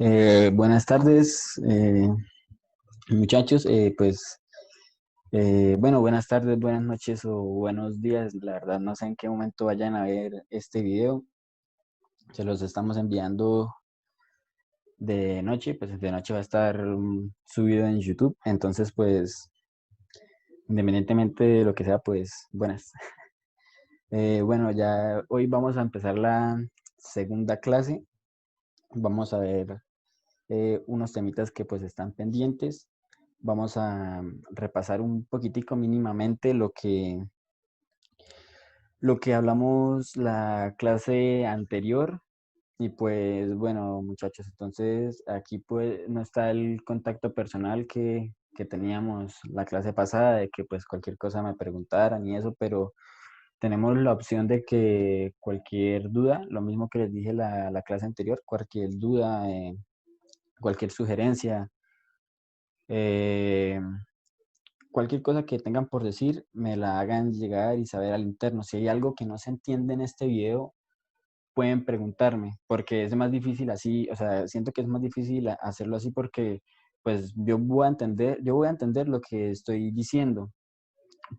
Buenas tardes, muchachos. Bueno, buenas tardes, buenas noches o buenos días. La verdad, no sé en qué momento vayan a ver este video. Se los estamos enviando de noche, pues de noche va a estar subido en YouTube. Entonces, pues, independientemente de lo que sea, pues, buenas. Bueno, ya hoy vamos a empezar la segunda clase. Vamos a ver unos temitas que pues están pendientes. Vamos a repasar un poquitico mínimamente lo que hablamos la clase anterior. Y pues bueno, muchachos, entonces aquí pues no está el contacto personal que teníamos la clase pasada, de que pues cualquier cosa me preguntaran y eso, pero tenemos la opción de que cualquier duda, lo mismo que les dije la clase anterior, cualquier duda, cualquier sugerencia, eh, cualquier cosa que tengan por decir, me la hagan llegar y saber al interno. Si hay algo que no se entiende en este video, pueden preguntarme, porque es más difícil así, o sea, siento que es más difícil hacerlo así porque pues yo voy a entender lo que estoy diciendo,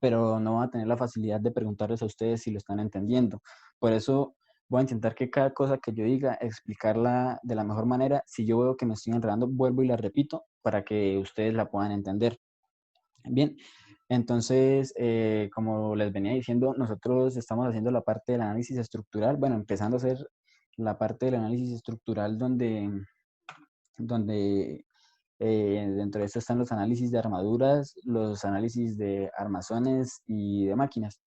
pero no voy a tener la facilidad de preguntarles a ustedes si lo están entendiendo. Por eso voy a intentar que cada cosa que yo diga, explicarla de la mejor manera. Si yo veo que me estoy enredando, vuelvo y la repito para que ustedes la puedan entender. Bien, entonces, como les venía diciendo, nosotros estamos haciendo la parte del análisis estructural, bueno, empezando a hacer la parte del análisis estructural donde dentro de esto están los análisis de armaduras, los análisis de armazones y de máquinas.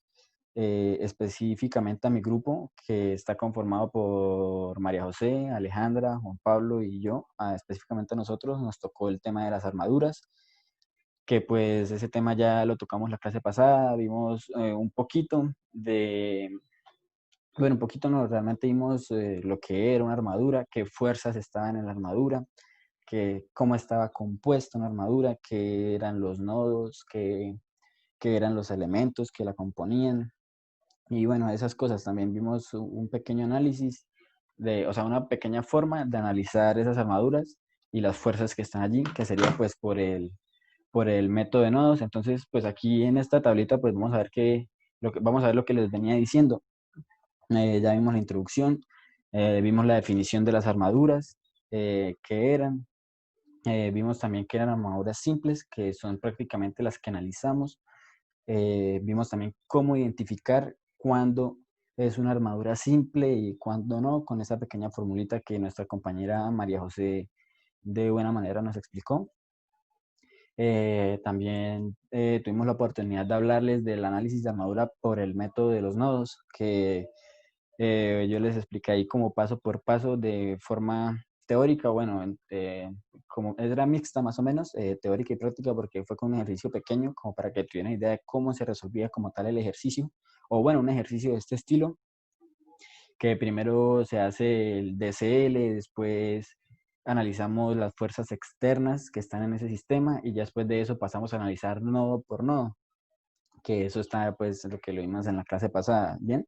Específicamente a mi grupo, que está conformado por María José, Alejandra, Juan Pablo y yo. Específicamente a nosotros nos tocó el tema de las armaduras, que pues ese tema ya lo tocamos la clase pasada. Vimos un poquito bueno, un poquito no, realmente vimos lo que era una armadura, qué fuerzas estaban en la armadura, cómo estaba compuesta una armadura, qué eran los nodos, qué eran los elementos que la componían. Y bueno, esas cosas también vimos un pequeño análisis o sea, una pequeña forma de analizar esas armaduras y las fuerzas que están allí, que sería pues por el método de nodos. Entonces, pues aquí en esta tablita, pues vamos a ver vamos a ver lo que les venía diciendo. Ya vimos la introducción, vimos la definición de las armaduras, qué eran. Vimos también que eran armaduras simples, que son prácticamente las que analizamos. Vimos también cómo identificar cuándo es una armadura simple y cuándo no, con esa pequeña formulita que nuestra compañera María José de buena manera nos explicó. También tuvimos la oportunidad de hablarles del análisis de armadura por el método de los nodos, que yo les expliqué ahí como paso por paso de forma teórica. Bueno, como era mixta más o menos, teórica y práctica, porque fue con un ejercicio pequeño, como para que tuvieran idea de cómo se resolvía como tal el ejercicio, o bueno, un ejercicio de este estilo, que primero se hace el DCL, después analizamos las fuerzas externas que están en ese sistema y ya después de eso pasamos a analizar nodo por nodo, que eso está pues lo que lo vimos en la clase pasada, ¿bien?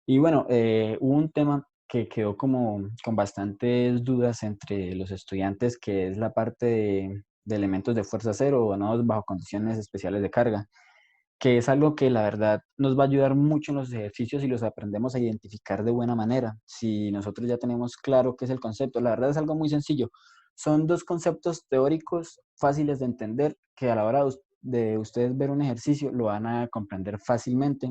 Y bueno, hubo un tema que quedó como con bastantes dudas entre los estudiantes, que es la parte de elementos de fuerza cero o nodos bajo condiciones especiales de carga, que es algo que la verdad nos va a ayudar mucho en los ejercicios y los aprendemos a identificar de buena manera. Si nosotros ya tenemos claro qué es el concepto, la verdad es algo muy sencillo. Son dos conceptos teóricos fáciles de entender que a la hora de ustedes ver un ejercicio lo van a comprender fácilmente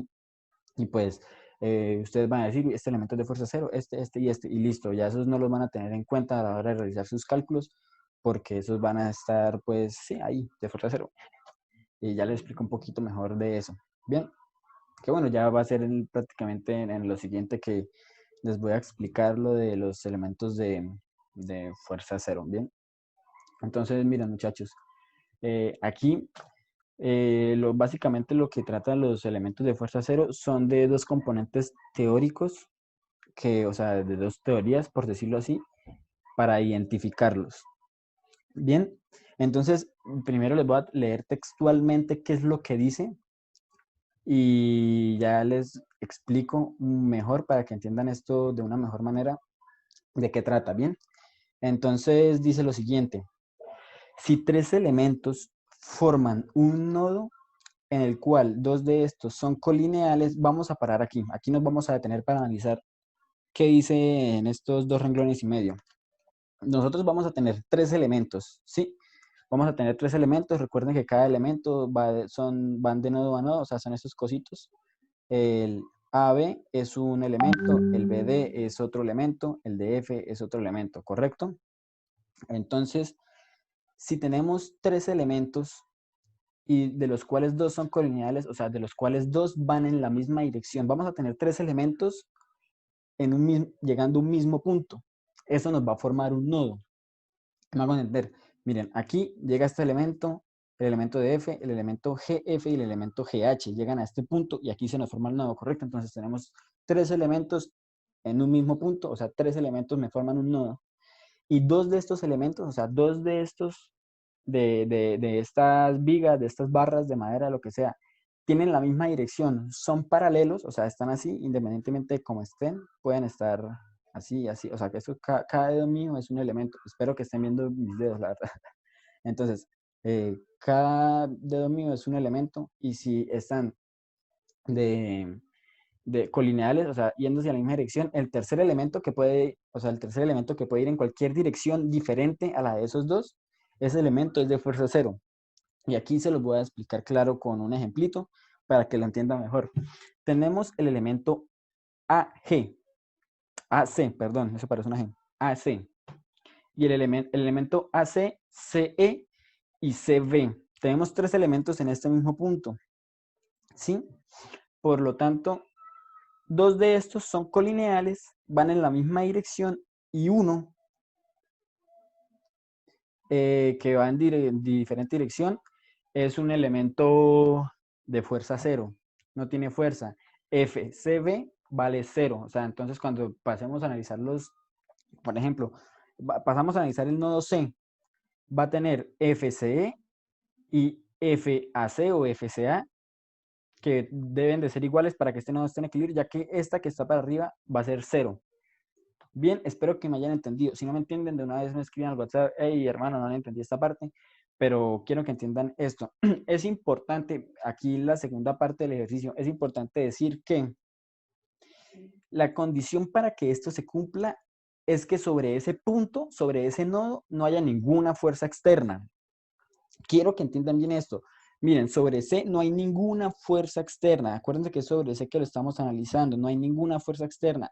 y pues ustedes van a decir, este elemento es de fuerza cero, este, y listo. Ya esos no los van a tener en cuenta a la hora de realizar sus cálculos, porque esos van a estar, pues, sí, ahí, de fuerza cero. Y ya les explico un poquito mejor de eso. Bien, que bueno, ya va a ser prácticamente en lo siguiente que les voy a explicar lo de los elementos de fuerza cero. Bien, entonces, miren, muchachos, aquí básicamente lo que tratan los elementos de fuerza cero son de dos componentes teóricos, o sea, de dos teorías, por decirlo así, para identificarlos. Bien, entonces primero les voy a leer textualmente qué es lo que dice y ya les explico mejor para que entiendan esto de una mejor manera de qué trata. Bien, Entonces dice lo siguiente, si tres elementos forman un nodo en el cual dos de estos son colineales, vamos a parar aquí. Aquí nos vamos a detener para analizar qué dice en estos dos renglones y medio. Nosotros vamos a tener tres elementos, ¿sí? Vamos a tener tres elementos. Recuerden que cada elemento van de nodo a nodo, o sea, son estos cositos. El AB es un elemento, el BD es otro elemento, el DF es otro elemento, ¿correcto? Entonces, si tenemos tres elementos y de los cuales dos son colineales, o sea, de los cuales dos van en la misma dirección, vamos a tener tres elementos llegando a un mismo punto. Eso nos va a formar un nodo. Me hago entender. Miren, aquí llega este elemento, el elemento de F, el elemento GF y el elemento GH. Llegan a este punto y aquí se nos forma el nodo, ¿correcto? Entonces tenemos tres elementos en un mismo punto, o sea, tres elementos me forman un nodo. Y dos de estos elementos, o sea, dos de estos, de estas vigas, de estas barras de madera, lo que sea, tienen la misma dirección, son paralelos, o sea, están así, independientemente de cómo estén, pueden estar así, así, o sea, que eso, cada dedo mío es un elemento, espero que estén viendo mis dedos, la verdad. Entonces, cada dedo mío es un elemento y si están de, de colineales, o sea, yéndose a la misma dirección, el tercer elemento que puede, o sea, el tercer elemento que puede ir en cualquier dirección diferente a la de esos dos, ese elemento es de fuerza cero. Y aquí se los voy a explicar claro con un ejemplito para que lo entiendan mejor. Tenemos el elemento AG, AC, perdón, eso parece una G, AC. Y el elemento AC, CE y CB. Tenemos tres elementos en este mismo punto, ¿sí? Por lo tanto, dos de estos son colineales, van en la misma dirección y uno que va en diferente dirección es un elemento de fuerza cero, no tiene fuerza. FCB vale cero, o sea, entonces cuando pasemos a analizar por ejemplo, pasamos a analizar el nodo C, va a tener FCE y FAC o FCA, que deben de ser iguales para que este nodo esté en equilibrio, ya que esta que está para arriba va a ser cero. Bien, espero que me hayan entendido. Si no me entienden, de una vez me escriban al WhatsApp, hey hermano, no le entendí esta parte, pero quiero que entiendan esto. Es importante, aquí la segunda parte del ejercicio, es importante decir que la condición para que esto se cumpla es que sobre ese punto, sobre ese nodo, no haya ninguna fuerza externa. Quiero que entiendan bien esto. Miren, sobre C no hay ninguna fuerza externa. Acuérdense que es sobre C que lo estamos analizando, no hay ninguna fuerza externa.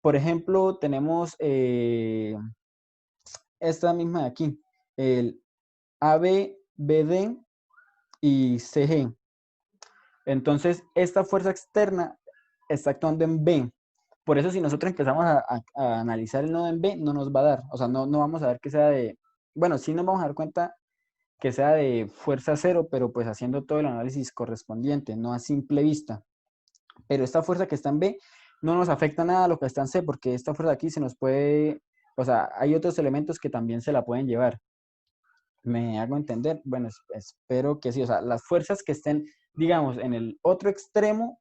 Por ejemplo, tenemos esta misma de aquí, el AB, BD y CG. Entonces, esta fuerza externa está actuando en B. Por eso, si nosotros empezamos a analizar el nodo en B, no nos va a dar. O sea, no vamos a ver que sea de... Bueno, sí nos vamos a dar cuenta que sea de fuerza cero, pero pues haciendo todo el análisis correspondiente, no a simple vista. Pero esta fuerza que está en B no nos afecta nada a lo que está en C, porque esta fuerza aquí se nos puede... O sea, hay otros elementos que también se la pueden llevar. ¿Me hago entender? Bueno, espero que sí. O sea, las fuerzas que estén, digamos, en el otro extremo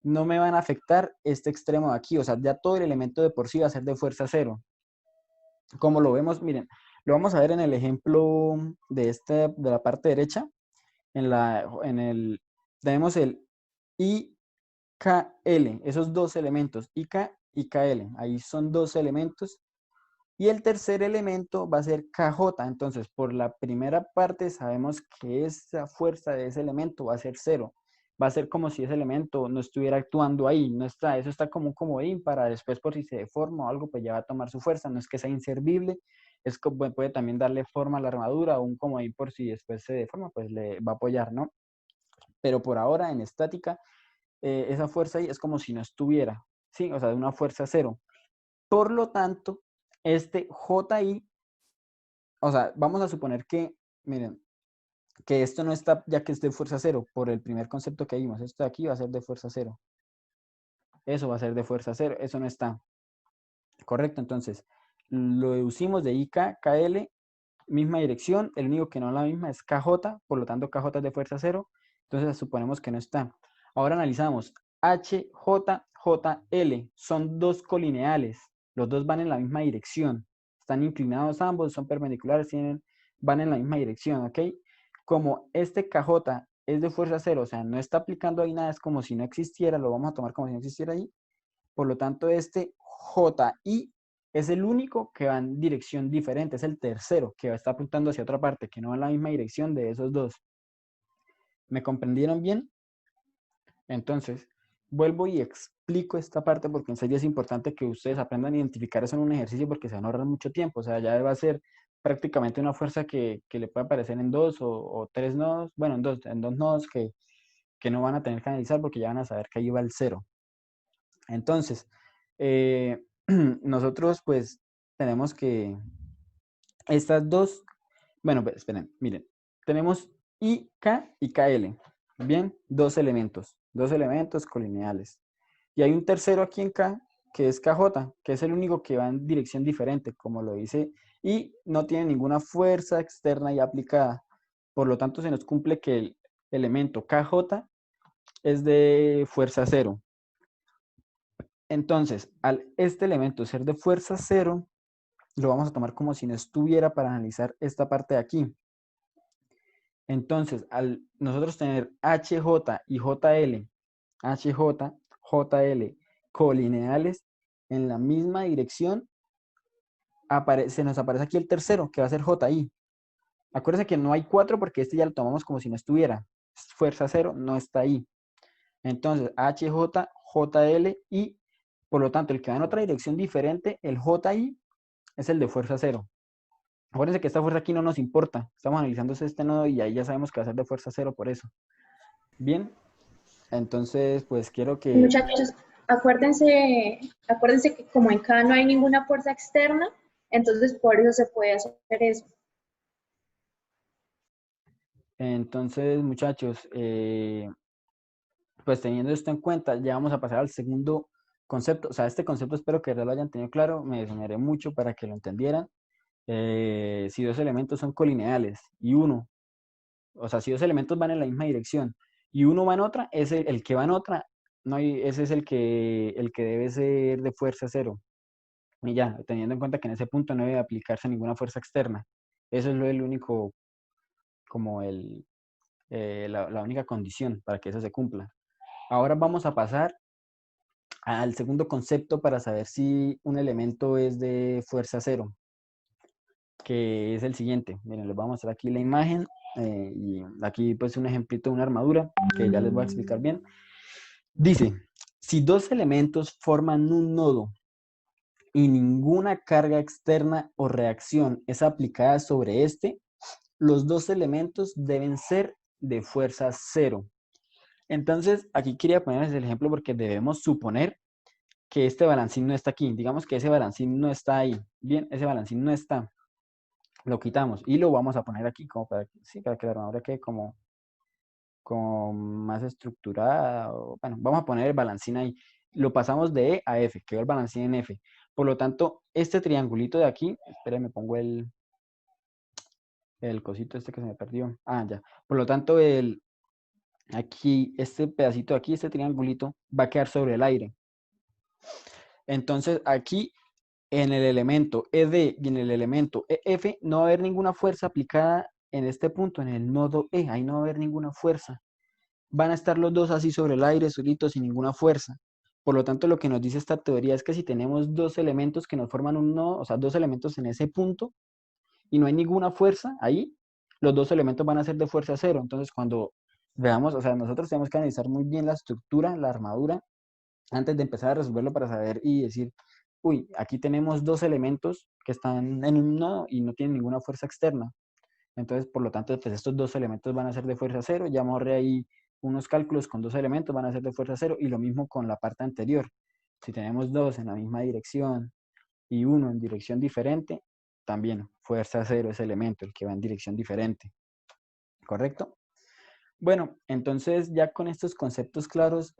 no me van a afectar este extremo de aquí. O sea, ya todo el elemento de por sí va a ser de fuerza cero. Como lo vemos, miren, lo vamos a ver en el ejemplo de la parte derecha. Tenemos el IKL, esos dos elementos, IK y KL. Ahí son dos elementos. Y el tercer elemento va a ser KJ. Entonces, por la primera parte sabemos que esa fuerza de ese elemento va a ser cero. Va a ser como si ese elemento no estuviera actuando ahí. No está, eso está como un comodín para después por si se deforma o algo, pues ya va a tomar su fuerza. No es que sea inservible. Es como, puede también darle forma a la armadura o un comodín por si después se deforma, pues le va a apoyar, ¿no? Pero por ahora en estática, esa fuerza ahí es como si no estuviera. Sí, o sea, de una fuerza cero. Por lo tanto, este JI, o sea, vamos a suponer que, miren, que esto no está ya que es de fuerza cero, por el primer concepto que vimos. Esto de aquí va a ser de fuerza cero. Eso va a ser de fuerza cero, eso no está. Correcto, entonces, lo deducimos de IK, KL, misma dirección, el único que no es la misma es KJ, por lo tanto KJ es de fuerza cero, entonces suponemos que no está. Ahora analizamos, HJ, JL, son dos colineales, los dos van en la misma dirección. están inclinados ambos, son perpendiculares, van en la misma dirección, ¿ok? Como este KJ es de fuerza cero, o sea, no está aplicando ahí nada, es como si no existiera, lo vamos a tomar como si no existiera ahí. Por lo tanto, este JI es el único que va en dirección diferente, es el tercero que está apuntando hacia otra parte, que no va en la misma dirección de esos dos. ¿Me comprendieron bien? Entonces, vuelvo y explico esta parte porque en serio es importante que ustedes aprendan a identificar eso en un ejercicio porque se van a ahorrar mucho tiempo. O sea, ya va a ser prácticamente una fuerza que le puede aparecer en dos o tres nodos, bueno, en dos nodos que no van a tener que analizar porque ya van a saber que ahí va el cero. Entonces, nosotros pues tenemos que estas dos, bueno, pues, esperen, miren, tenemos IK y KL, bien, dos elementos colineales. Y hay un tercero aquí en K, que es KJ, que es el único que va en dirección diferente, como lo dice, y no tiene ninguna fuerza externa ya aplicada. Por lo tanto, se nos cumple que el elemento KJ es de fuerza cero. Entonces, al este elemento ser de fuerza cero, lo vamos a tomar como si no estuviera para analizar esta parte de aquí. Entonces, al nosotros tener HJ y JL, HJ, JL colineales en la misma dirección, se nos aparece aquí el tercero, que va a ser JI. Acuérdense que no hay 4 porque este ya lo tomamos como si no estuviera. Fuerza cero no está ahí. Entonces, HJ, JL y, por lo tanto, el que va en otra dirección diferente, el JI, es el de fuerza cero. Acuérdense que esta fuerza aquí no nos importa. Estamos analizando este nodo y ahí ya sabemos que va a ser de fuerza cero por eso. Bien, entonces pues quiero que... Muchachos, acuérdense que como en K no hay ninguna fuerza externa, entonces por eso se puede hacer eso. Entonces, muchachos, pues teniendo esto en cuenta, ya vamos a pasar al segundo concepto. O sea, este concepto espero que ya lo hayan tenido claro. Me desoñaré mucho para que lo entendieran. Si dos elementos son colineales y uno, o sea, si dos elementos van en la misma dirección y uno va en otra, es el que va en otra, no hay, ese es el que debe ser de fuerza cero. Y ya, teniendo en cuenta que en ese punto no debe aplicarse ninguna fuerza externa. Eso es lo el único, como la única condición para que eso se cumpla. Ahora vamos a pasar al segundo concepto para saber si un elemento es de fuerza cero, que es el siguiente. Miren, les voy a mostrar aquí la imagen y aquí pues un ejemplito de una armadura que ya les voy a explicar bien. Dice, si dos elementos forman un nodo y ninguna carga externa o reacción es aplicada sobre este, los dos elementos deben ser de fuerza cero. Entonces, aquí quería ponerles el ejemplo porque debemos suponer que este balancín no está aquí. Digamos que ese balancín no está ahí. Bien, ese balancín no está. Lo quitamos y lo vamos a poner aquí como para, sí, para que la armadura quede como más estructurada. Bueno, vamos a poner el balancín ahí. Lo pasamos de E a F, quedó el balancín en F. Por lo tanto, este triangulito de aquí, espérenme, pongo el cosito este que se me perdió. Ah, ya. Por lo tanto, aquí, este pedacito de aquí, este triangulito, va a quedar sobre el aire. Entonces, aquí en el elemento ED y en el elemento EF no va a haber ninguna fuerza aplicada en este punto, en el nodo E. Ahí no va a haber ninguna fuerza. Van a estar los dos así sobre el aire, solitos, sin ninguna fuerza. Por lo tanto, lo que nos dice esta teoría es que si tenemos dos elementos que nos forman un nodo, o sea, dos elementos en ese punto, y no hay ninguna fuerza ahí, los dos elementos van a ser de fuerza cero. Entonces, cuando veamos, o sea, nosotros tenemos que analizar muy bien la estructura, la armadura, antes de empezar a resolverlo para saber y decir, uy, aquí tenemos dos elementos que están en un nodo y no tienen ninguna fuerza externa. Entonces, por lo tanto, pues estos dos elementos van a ser de fuerza cero. Ya ahorré ahí unos cálculos con dos elementos, van a ser de fuerza cero. Y lo mismo con la parte anterior. Si tenemos dos en la misma dirección y uno en dirección diferente, también fuerza cero ese elemento, el que va en dirección diferente. ¿Correcto? Bueno, entonces ya con estos conceptos claros,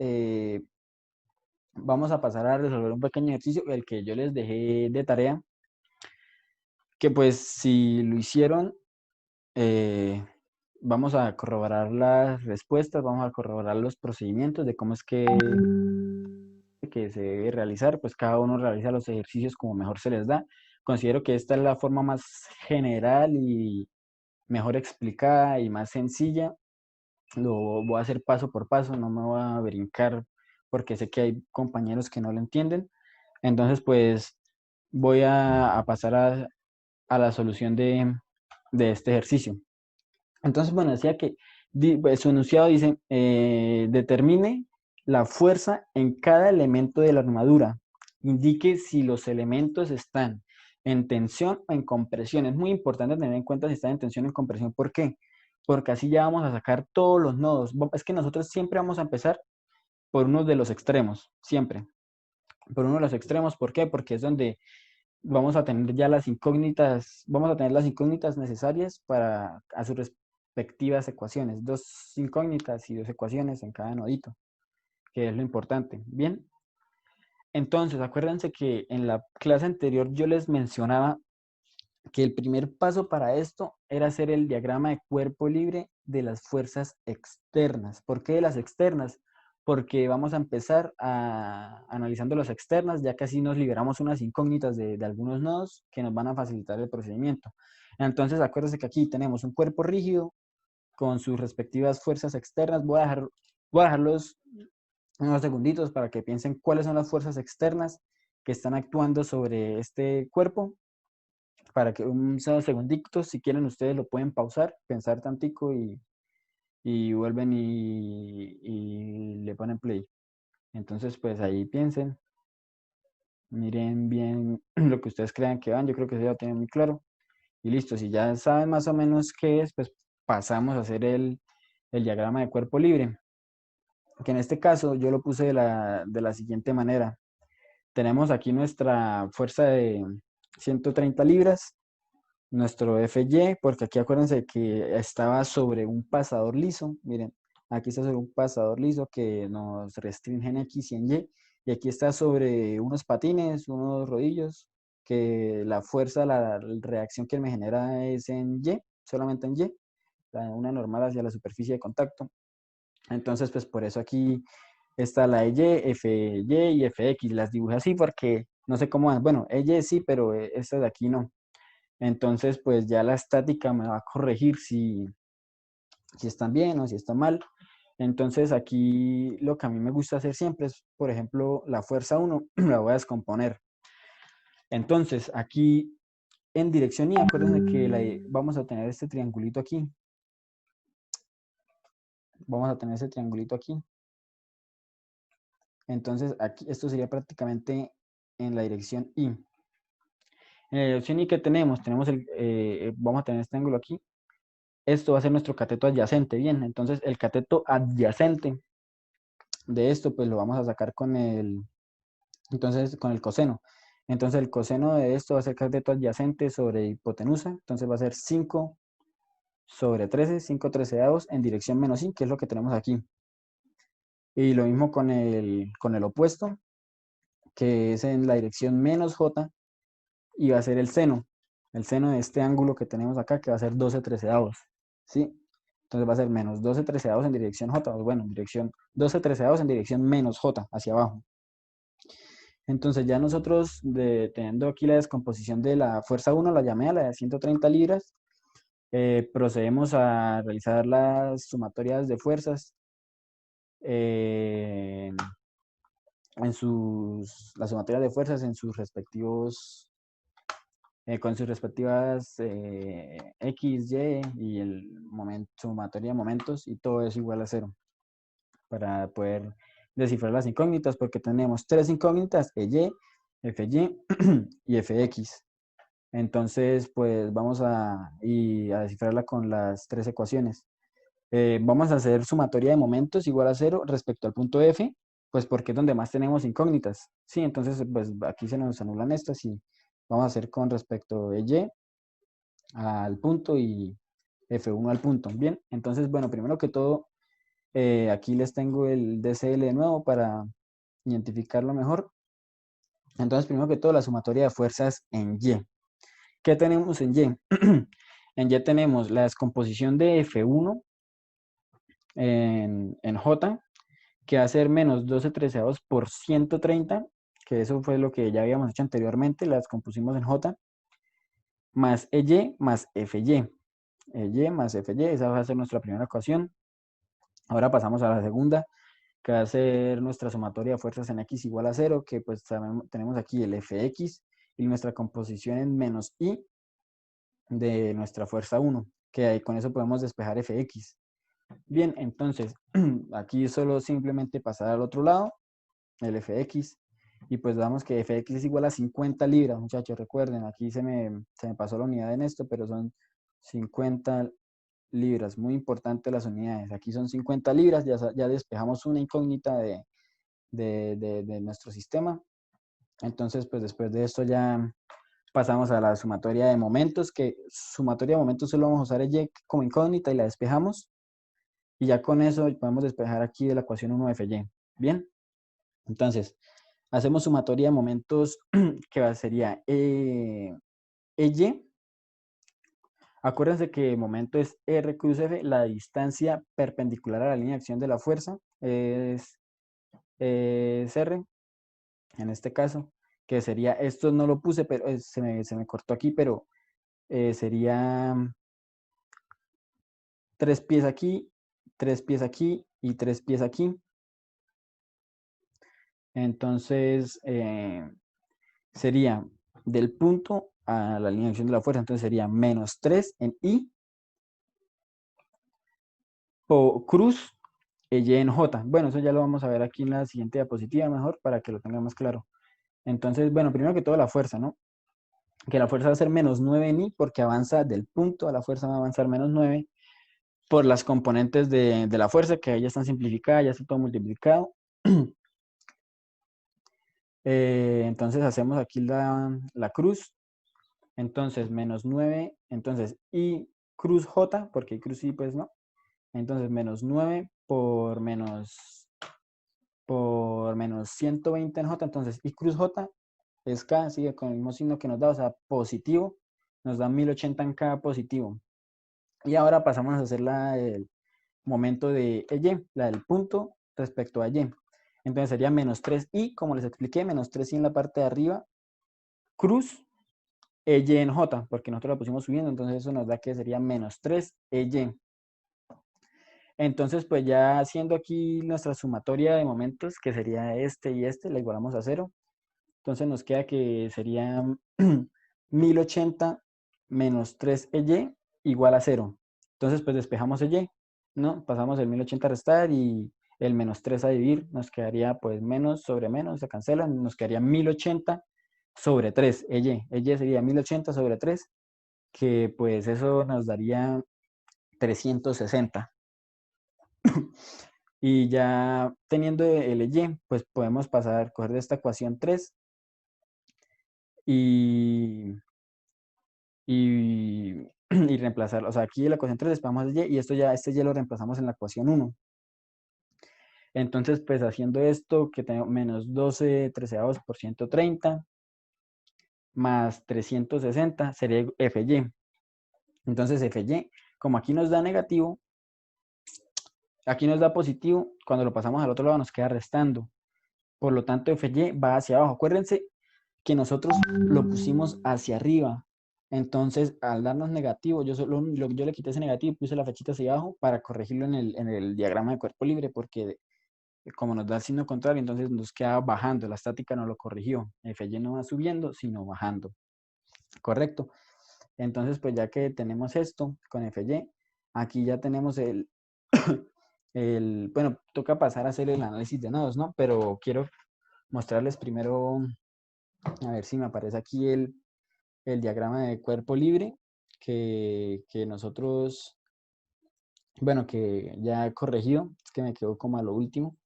vamos a pasar a resolver un pequeño ejercicio, el que yo les dejé de tarea, que pues si lo hicieron, vamos a corroborar las respuestas, vamos a corroborar los procedimientos de cómo es que se debe realizar, pues cada uno realiza los ejercicios como mejor se les da, considero que esta es la forma más general y mejor explicada y más sencilla. Lo voy a hacer paso por paso, no me voy a brincar porque sé que hay compañeros que no lo entienden. Entonces, pues voy a pasar a la solución de este ejercicio. Entonces, bueno, decía que pues, su enunciado dice, determine la fuerza en cada elemento de la armadura. Indique si los elementos están en tensión o en compresión. Es muy importante tener en cuenta si están en tensión o en compresión. ¿Por qué? Porque así ya vamos a sacar todos los nodos. Es que nosotros siempre vamos a empezar por uno de los extremos, siempre. Por uno de los extremos, ¿por qué? Porque es donde vamos a tener ya las incógnitas, vamos a tener las incógnitas necesarias para a sus respectivas ecuaciones, dos incógnitas y dos ecuaciones en cada nodito, que es lo importante. Bien, entonces acuérdense que en la clase anterior yo les mencionaba que el primer paso para esto era hacer el diagrama de cuerpo libre de las fuerzas externas. ¿Por qué de las externas? Porque vamos a empezar analizando las externas, ya que así nos liberamos unas incógnitas de algunos nodos que nos van a facilitar el procedimiento. Entonces, acuérdense que aquí tenemos un cuerpo rígido con sus respectivas fuerzas externas. Voy a dejarlos unos segunditos para que piensen cuáles son las fuerzas externas que están actuando sobre este cuerpo, para que un segundito, si quieren ustedes lo pueden pausar, pensar tantico y vuelven y le ponen play. Entonces, pues ahí piensen, miren bien lo que ustedes crean que van, yo creo que eso ya lo tienen muy claro. Y listo, si ya saben más o menos qué es, pues pasamos a hacer el diagrama de cuerpo libre, que en este caso yo lo puse de la siguiente manera. Tenemos aquí nuestra fuerza de 130 libras, nuestro FY, porque aquí acuérdense que estaba sobre un pasador liso. Miren, aquí está sobre un pasador liso que nos restringe en X y en Y aquí está sobre unos patines, unos rodillos, que la fuerza, la reacción que me genera es en Y, solamente en Y, una normal hacia la superficie de contacto. Entonces, pues por eso aquí está la EY, FY y FX. Las dibujé así porque no sé cómo, bueno, EY sí, pero esta de aquí no. Entonces, pues ya la estática me va a corregir si están bien o si están mal. Entonces, aquí lo que a mí me gusta hacer siempre es, por ejemplo, la fuerza 1 la voy a descomponer. Entonces, aquí en dirección Y, acuérdense que vamos a tener este triangulito aquí. Vamos a tener ese triangulito aquí. Entonces, aquí esto sería prácticamente en la dirección Y. En la dirección Y que tenemos, vamos a tener este ángulo aquí. Esto va a ser nuestro cateto adyacente, bien. Entonces, el cateto adyacente de esto, pues lo vamos a sacar con el coseno. Entonces, el coseno de esto va a ser cateto adyacente sobre hipotenusa. Entonces, va a ser 5 sobre 13, 5 treceavos en dirección menos y, que es lo que tenemos aquí. Y lo mismo con el opuesto, que es en la dirección menos j, y va a ser el seno de este ángulo que tenemos acá, que va a ser 12 treceavos, ¿sí? Entonces va a ser menos 12 treceavos en dirección j, o bueno, en dirección 12 treceavos en dirección menos j, hacia abajo. Entonces ya nosotros, teniendo aquí la descomposición de la fuerza 1, la llamé a la de 130 libras, procedemos a realizar las sumatorias de fuerzas las sumatorias de fuerzas en sus respectivos con sus respectivas X, Y el sumatoria de momentos, y todo es igual a 0 para poder descifrar las incógnitas, porque tenemos tres incógnitas, EY, FY y FX. Entonces, pues vamos a descifrarla con las tres ecuaciones. Vamos a hacer sumatoria de momentos igual a 0 respecto al punto F, pues porque es donde más tenemos incógnitas. Sí, entonces pues aquí se nos anulan estas y vamos a hacer con respecto a Y al punto y F1 al punto. Bien, entonces, bueno, primero que todo, aquí les tengo el DCL de nuevo para identificarlo mejor. Entonces, primero que todo, la sumatoria de fuerzas en Y. ¿Qué tenemos en Y? En Y tenemos la descomposición de F1 en J, que va a ser menos 12 treceavos por 130, que eso fue lo que ya habíamos hecho anteriormente, la descompusimos en J. más EY más FY. EY más FY, esa va a ser nuestra primera ecuación. Ahora pasamos a la segunda, que va a ser nuestra sumatoria de fuerzas en X igual a 0, que pues tenemos aquí el Fx y nuestra composición en menos I de nuestra fuerza 1, que ahí con eso podemos despejar Fx. Bien, entonces aquí solo simplemente pasar al otro lado, el Fx, y pues damos que Fx es igual a 50 libras, muchachos, recuerden, aquí se me pasó la unidad en esto, pero son 50 libras, muy importante las unidades, aquí son 50 libras, ya despejamos una incógnita de nuestro sistema, entonces pues después de esto ya pasamos a la sumatoria de momentos, que sumatoria de momentos solo vamos a usar el Y como incógnita y la despejamos, y ya con eso podemos despejar aquí de la ecuación 1FY, ¿bien? Entonces, hacemos sumatoria de momentos que sería EY. Acuérdense que momento es R cruz F, la distancia perpendicular a la línea de acción de la fuerza es R, en este caso, que sería, esto no lo puse, pero se me cortó aquí, pero sería 3 pies aquí, 3 pies aquí y 3 pies aquí. Entonces, sería del punto a la línea de acción de la fuerza, entonces sería menos 3 en I por cruz Y en J. Bueno, eso ya lo vamos a ver aquí en la siguiente diapositiva mejor para que lo tenga más claro. Entonces, bueno, primero que todo la fuerza, ¿no? Que la fuerza va a ser menos 9 en I porque avanza del punto a la fuerza, va a avanzar menos 9 por las componentes de la fuerza, que ya están simplificadas, ya está todo multiplicado. Entonces hacemos aquí la cruz. Entonces, menos 9. Entonces, I cruz J, porque I cruz I, pues no. Entonces, menos 9 por menos 120 en J. Entonces, I cruz J es K, sigue con el mismo signo que nos da, o sea, positivo. Nos da 1080 en K positivo. Y ahora pasamos a hacer el momento de Y, la del punto respecto a Y. Entonces sería menos 3i, como les expliqué, menos 3i en la parte de arriba, cruz EY en J, porque nosotros la pusimos subiendo, entonces eso nos da que sería menos 3EY. Entonces, pues ya haciendo aquí nuestra sumatoria de momentos, que sería este y este, la igualamos a 0. Entonces nos queda que sería 1080 menos 3EY igual a 0. Entonces, pues despejamos EY, ¿no? Pasamos el 1080 a restar y el menos 3 a dividir. Nos quedaría pues menos sobre menos, se cancelan. Nos quedaría 1080 sobre 3, EY. EY sería 1080 sobre 3, que pues eso nos daría 360. Y ya teniendo el EY, pues podemos pasar, coger de esta ecuación 3 y y reemplazarlo. O sea, aquí en la ecuación 3 despejamos el y esto ya, este y lo reemplazamos en la ecuación 1. Entonces, pues haciendo esto, que tengo menos 12 treceavos por 130 más 360 sería FY. Entonces, FY, como aquí nos da negativo, aquí nos da positivo, cuando lo pasamos al otro lado nos queda restando. Por lo tanto, FY va hacia abajo. Acuérdense que nosotros lo pusimos hacia arriba. Entonces, al darnos negativo, yo le quité ese negativo y puse la flechita hacia abajo para corregirlo en el diagrama de cuerpo libre, porque como nos da el signo contrario, entonces nos queda bajando. La estática no lo corrigió. FY no va subiendo, sino bajando. ¿Correcto? Entonces, pues ya que tenemos esto con FY, aquí ya tenemos bueno, toca pasar a hacer el análisis de nodos, ¿no? Pero quiero mostrarles primero, a ver si me aparece aquí el diagrama de cuerpo libre que nosotros, bueno, que ya he corregido, es que me quedó como a lo último,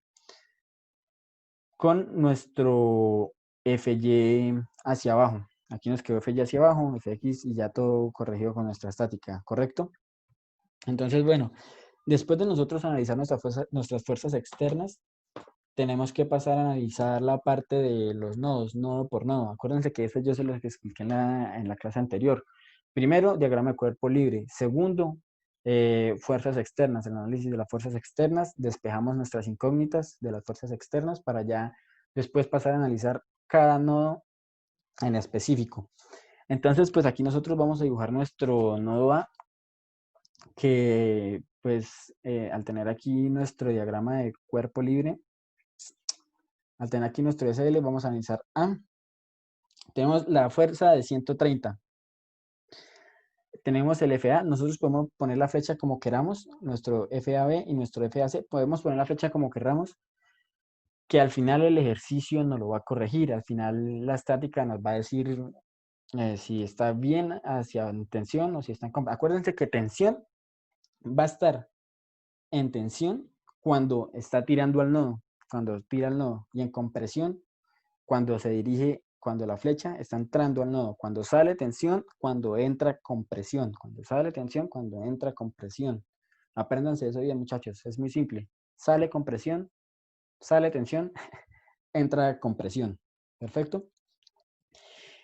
con nuestro FY hacia abajo. Aquí nos quedó FY hacia abajo, FX y ya todo corregido con nuestra estática, ¿correcto? Entonces, bueno, después de nosotros analizar nuestras fuerzas externas, tenemos que pasar a analizar la parte de los nodos, nodo por nodo. Acuérdense que eso yo se los expliqué en la clase anterior. Primero, diagrama de cuerpo libre. Segundo, fuerzas externas. El análisis de las fuerzas externas. Despejamos nuestras incógnitas de las fuerzas externas para ya después pasar a analizar cada nodo en específico. Entonces, pues aquí nosotros vamos a dibujar nuestro nodo A, que pues al tener aquí nuestro diagrama de cuerpo libre, al tener aquí nuestro SL, vamos a analizar A. Tenemos la fuerza de 130. Tenemos el FA, nosotros podemos poner la flecha como queramos, nuestro FAB y nuestro FAC, podemos poner la flecha como queramos, que al final el ejercicio nos lo va a corregir, al final la estática nos va a decir si está bien hacia tensión o si está en... Acuérdense que tensión va a estar en tensión cuando está tirando al nodo, cuando tira al nodo, y en compresión cuando se dirige, cuando la flecha está entrando al nodo, cuando sale tensión, cuando entra compresión, cuando sale tensión, cuando entra compresión. Apréndanse eso bien, muchachos, es muy simple. Sale compresión, sale tensión, entra compresión. ¿Perfecto?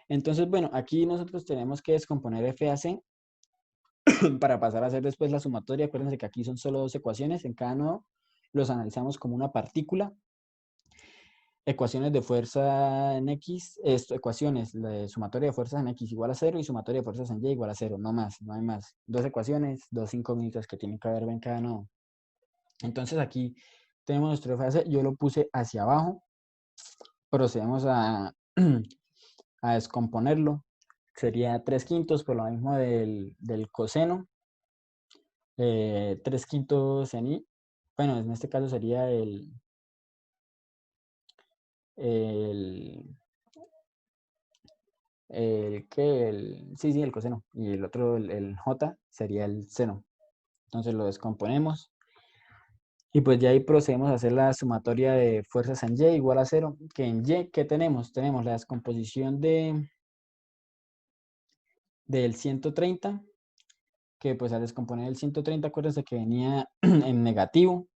Entonces, bueno, aquí nosotros tenemos que descomponer FAC para pasar a hacer después la sumatoria. Acuérdense que aquí son solo dos ecuaciones, en cada nodo los analizamos como una partícula. Ecuaciones de fuerza en X, ecuaciones, de sumatoria de fuerzas en X igual a 0 y sumatoria de fuerzas en Y igual a 0, no más, no hay más. Dos ecuaciones, dos incógnitas que tienen que haber en cada nodo. Entonces aquí tenemos nuestro fase, yo lo puse hacia abajo, procedemos a, a descomponerlo, sería 3/5 por lo mismo del coseno, 3/5 en Y, bueno, en este caso sería el sí, el coseno, y el otro, el J, sería el seno. Entonces lo descomponemos, y pues ya ahí procedemos a hacer la sumatoria de fuerzas en Y igual a 0, que en Y, ¿qué tenemos? Tenemos la descomposición del 130, que pues al descomponer el 130, acuérdense que venía en negativo,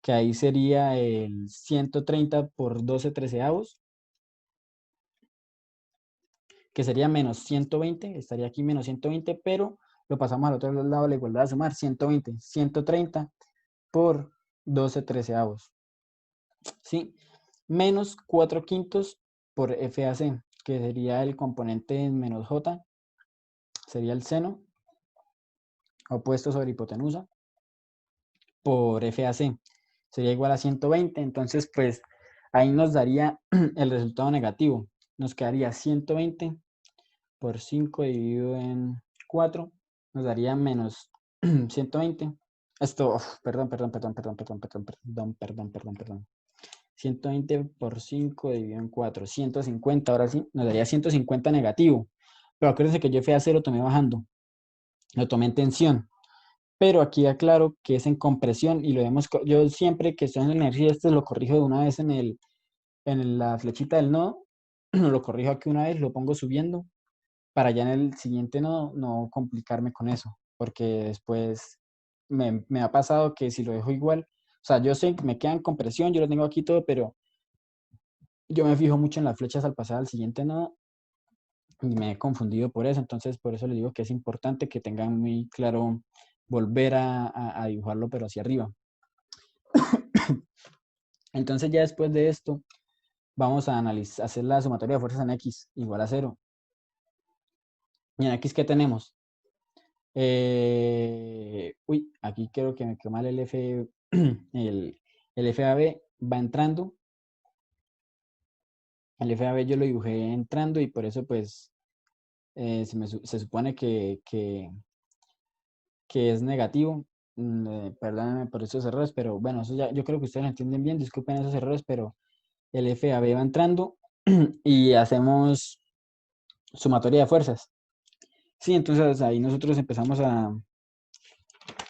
que ahí sería el 130 por 12/13, que sería menos 120, estaría aquí menos 120, pero lo pasamos al otro lado de la igualdad a sumar, 120, 130 por 12/13, ¿sí? Menos 4/5 por FAC, que sería el componente en menos J, sería el seno, opuesto sobre hipotenusa, por FAC, sería igual a 120, entonces pues ahí nos daría el resultado negativo, nos quedaría 120 por 5 dividido en 4, nos daría menos 120. Esto, perdón. 120 por 5 dividido en 4, 150, ahora sí, nos daría 150 negativo. Pero acuérdense que yo FA0 lo tomé bajando, lo tomé en tensión. Pero aquí aclaro que es en compresión y lo vemos, yo siempre que estoy en el ejercicio este lo corrijo de una vez en la flechita del nodo, lo corrijo aquí una vez, lo pongo subiendo para ya en el siguiente no complicarme con eso, porque después me ha pasado que si lo dejo igual, o sea, yo sé que me quedan compresión, yo lo tengo aquí todo, pero yo me fijo mucho en las flechas al pasar al siguiente nodo y me he confundido por eso, entonces por eso les digo que es importante que tengan muy claro volver a dibujarlo pero hacia arriba. Entonces ya después de esto vamos a analizar, hacer la sumatoria de fuerzas en X igual a 0. ¿Y en X qué tenemos? Aquí creo que me quedó mal el F, el FAB va entrando. El FAB yo lo dibujé entrando y por eso pues se supone que es negativo. Perdónenme por esos errores, pero bueno, eso ya, yo creo que ustedes lo entienden bien, disculpen esos errores, pero el FAB va entrando y hacemos sumatoria de fuerzas. Sí, entonces ahí nosotros empezamos a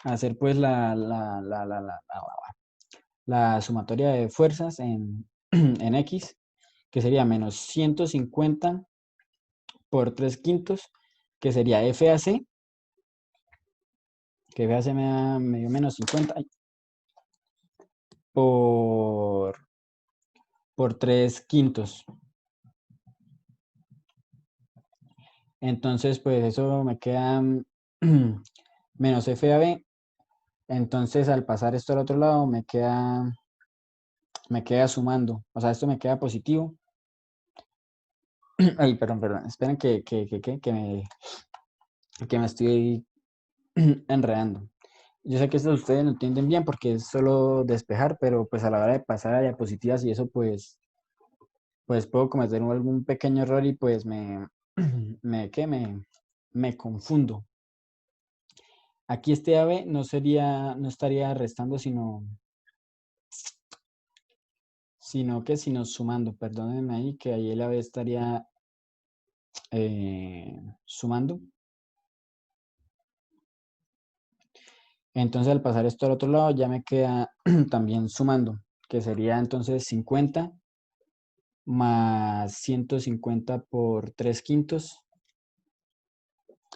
hacer pues la sumatoria de fuerzas en X, que sería menos 150 por 3/5, que sería FAC, que FAC me dio menos 50 por, por 3/5. Entonces, pues eso me queda menos FAB. Entonces, al pasar esto al otro lado, me queda sumando. O sea, esto me queda positivo. Ay, perdón, esperen que me estoy enredando. Yo sé que esto ustedes no entienden bien porque es solo despejar, pero pues a la hora de pasar a diapositivas y eso, pues puedo cometer algún pequeño error y pues ¿qué? Me confundo. Aquí este ave no estaría restando, sino sumando. Perdónenme ahí, que ahí el ave estaría sumando. Entonces al pasar esto al otro lado ya me queda también sumando, que sería entonces 50 más 150 por 3 quintos,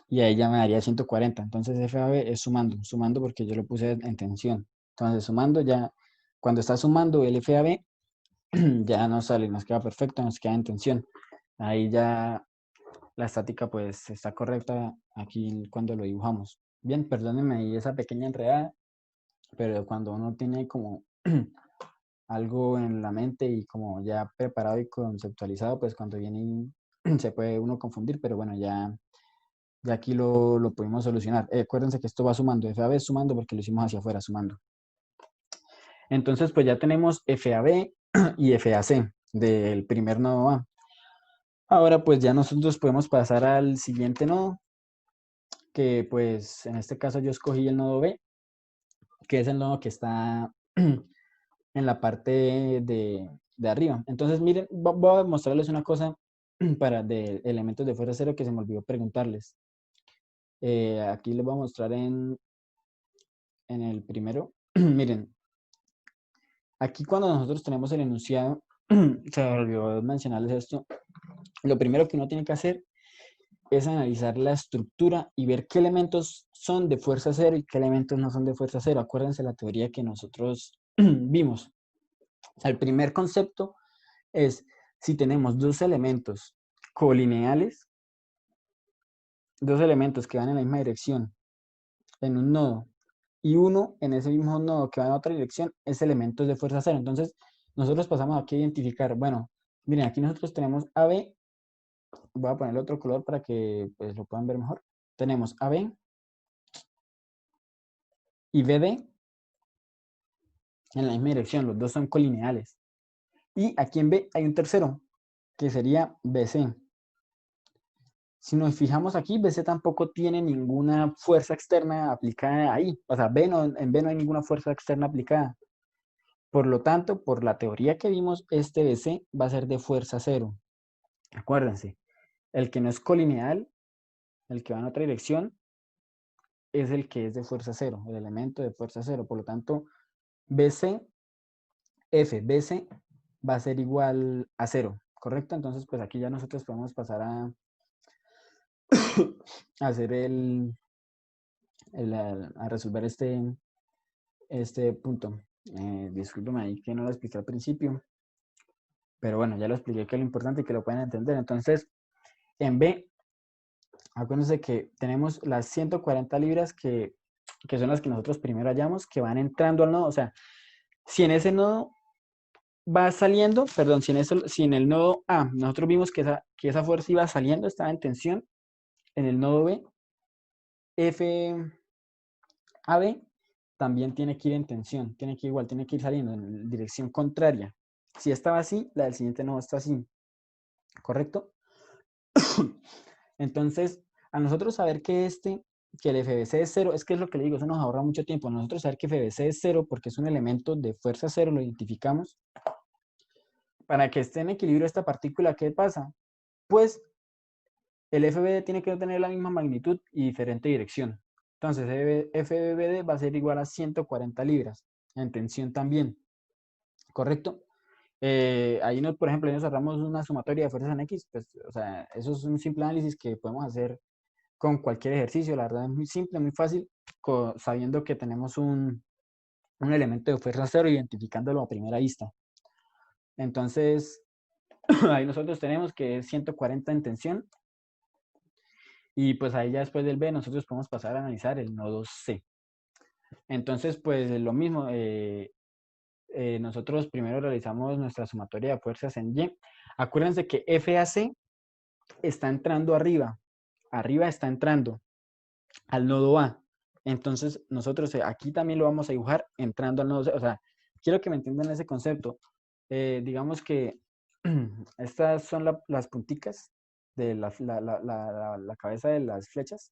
y ahí ya me daría 140. Entonces FAB es sumando porque yo lo puse en tensión. Entonces sumando ya, cuando está sumando el FAB, ya nos sale, nos queda perfecto, nos queda en tensión. Ahí ya la estática pues está correcta aquí cuando lo dibujamos. Bien, perdónenme ahí esa pequeña enredada, pero cuando uno tiene como algo en la mente y como ya preparado y conceptualizado, pues cuando viene se puede uno confundir, pero bueno, ya aquí lo pudimos solucionar. Acuérdense que esto va sumando, FAB es sumando porque lo hicimos hacia afuera, sumando. Entonces, pues ya tenemos FAB y FAC del primer nodo A. Ahora, pues ya nosotros podemos pasar al siguiente nodo, que pues en este caso yo escogí el nodo B, que es el nodo que está en la parte de arriba. Entonces, miren, voy a mostrarles una cosa de elementos de fuerza cero que se me olvidó preguntarles. Aquí les voy a mostrar en el primero. Miren, aquí cuando nosotros tenemos el enunciado, se me olvidó mencionarles esto, lo primero que uno tiene que hacer es analizar la estructura y ver qué elementos son de fuerza cero y qué elementos no son de fuerza cero. Acuérdense la teoría que nosotros vimos. El primer concepto es si tenemos dos elementos colineales, dos elementos que van en la misma dirección en un nodo y uno en ese mismo nodo que va en otra dirección, es elementos de fuerza cero. Entonces, nosotros pasamos aquí a identificar, bueno, miren, aquí nosotros tenemos AB, voy a ponerle otro color para que pues, lo puedan ver mejor. Tenemos AB y BD en la misma dirección, los dos son colineales. Y aquí en B hay un tercero, que sería BC. Si nos fijamos aquí, BC tampoco tiene ninguna fuerza externa aplicada ahí. O sea, en B no hay ninguna fuerza externa aplicada. Por lo tanto, por la teoría que vimos, este BC va a ser de fuerza cero. Acuérdense, el que no es colineal, el que va en otra dirección, es el que es de fuerza cero, el elemento de fuerza cero. Por lo tanto, BC, FBC va a ser igual a cero, ¿correcto? Entonces, pues aquí ya nosotros podemos pasar a hacer a resolver este punto. Discúlpeme ahí que no lo expliqué al principio, pero bueno, ya lo expliqué que es lo importante y que lo pueden entender. Entonces, en B, acuérdense que tenemos las 140 libras que son las que nosotros primero hallamos, que van entrando al nodo. O sea, si en ese nodo va saliendo, perdón, si en el nodo A nosotros vimos que esa fuerza iba saliendo, estaba en tensión, en el nodo B, FAB también tiene que ir en tensión, tiene que ir saliendo en dirección contraria. Si estaba así, la del siguiente nodo está así, ¿correcto? Entonces, a nosotros saber que el FBC es cero, es que es lo que le digo, eso nos ahorra mucho tiempo. Nosotros saber que FBC es cero porque es un elemento de fuerza cero, lo identificamos. Para que esté en equilibrio esta partícula, ¿qué pasa? Pues el FBD tiene que tener la misma magnitud y diferente dirección. Entonces, FBD va a ser igual a 140 libras, en tensión también, ¿correcto? Ahí, por ejemplo, nos ahorramos una sumatoria de fuerzas en X, pues, o sea, eso es un simple análisis que podemos hacer con cualquier ejercicio. La verdad es muy simple, muy fácil, sabiendo que tenemos un elemento de fuerza cero, identificándolo a primera vista. Entonces, ahí nosotros tenemos que es 140 en tensión. Y pues ahí ya después del B nosotros podemos pasar a analizar el nodo C. Entonces, pues lo mismo, nosotros primero realizamos nuestra sumatoria de fuerzas en Y. Acuérdense que FAC está entrando arriba. Arriba está entrando al nodo A. Entonces, nosotros aquí también lo vamos a dibujar entrando al nodo C. O sea, quiero que me entiendan ese concepto. Digamos que estas son las punticas de la cabeza de las flechas.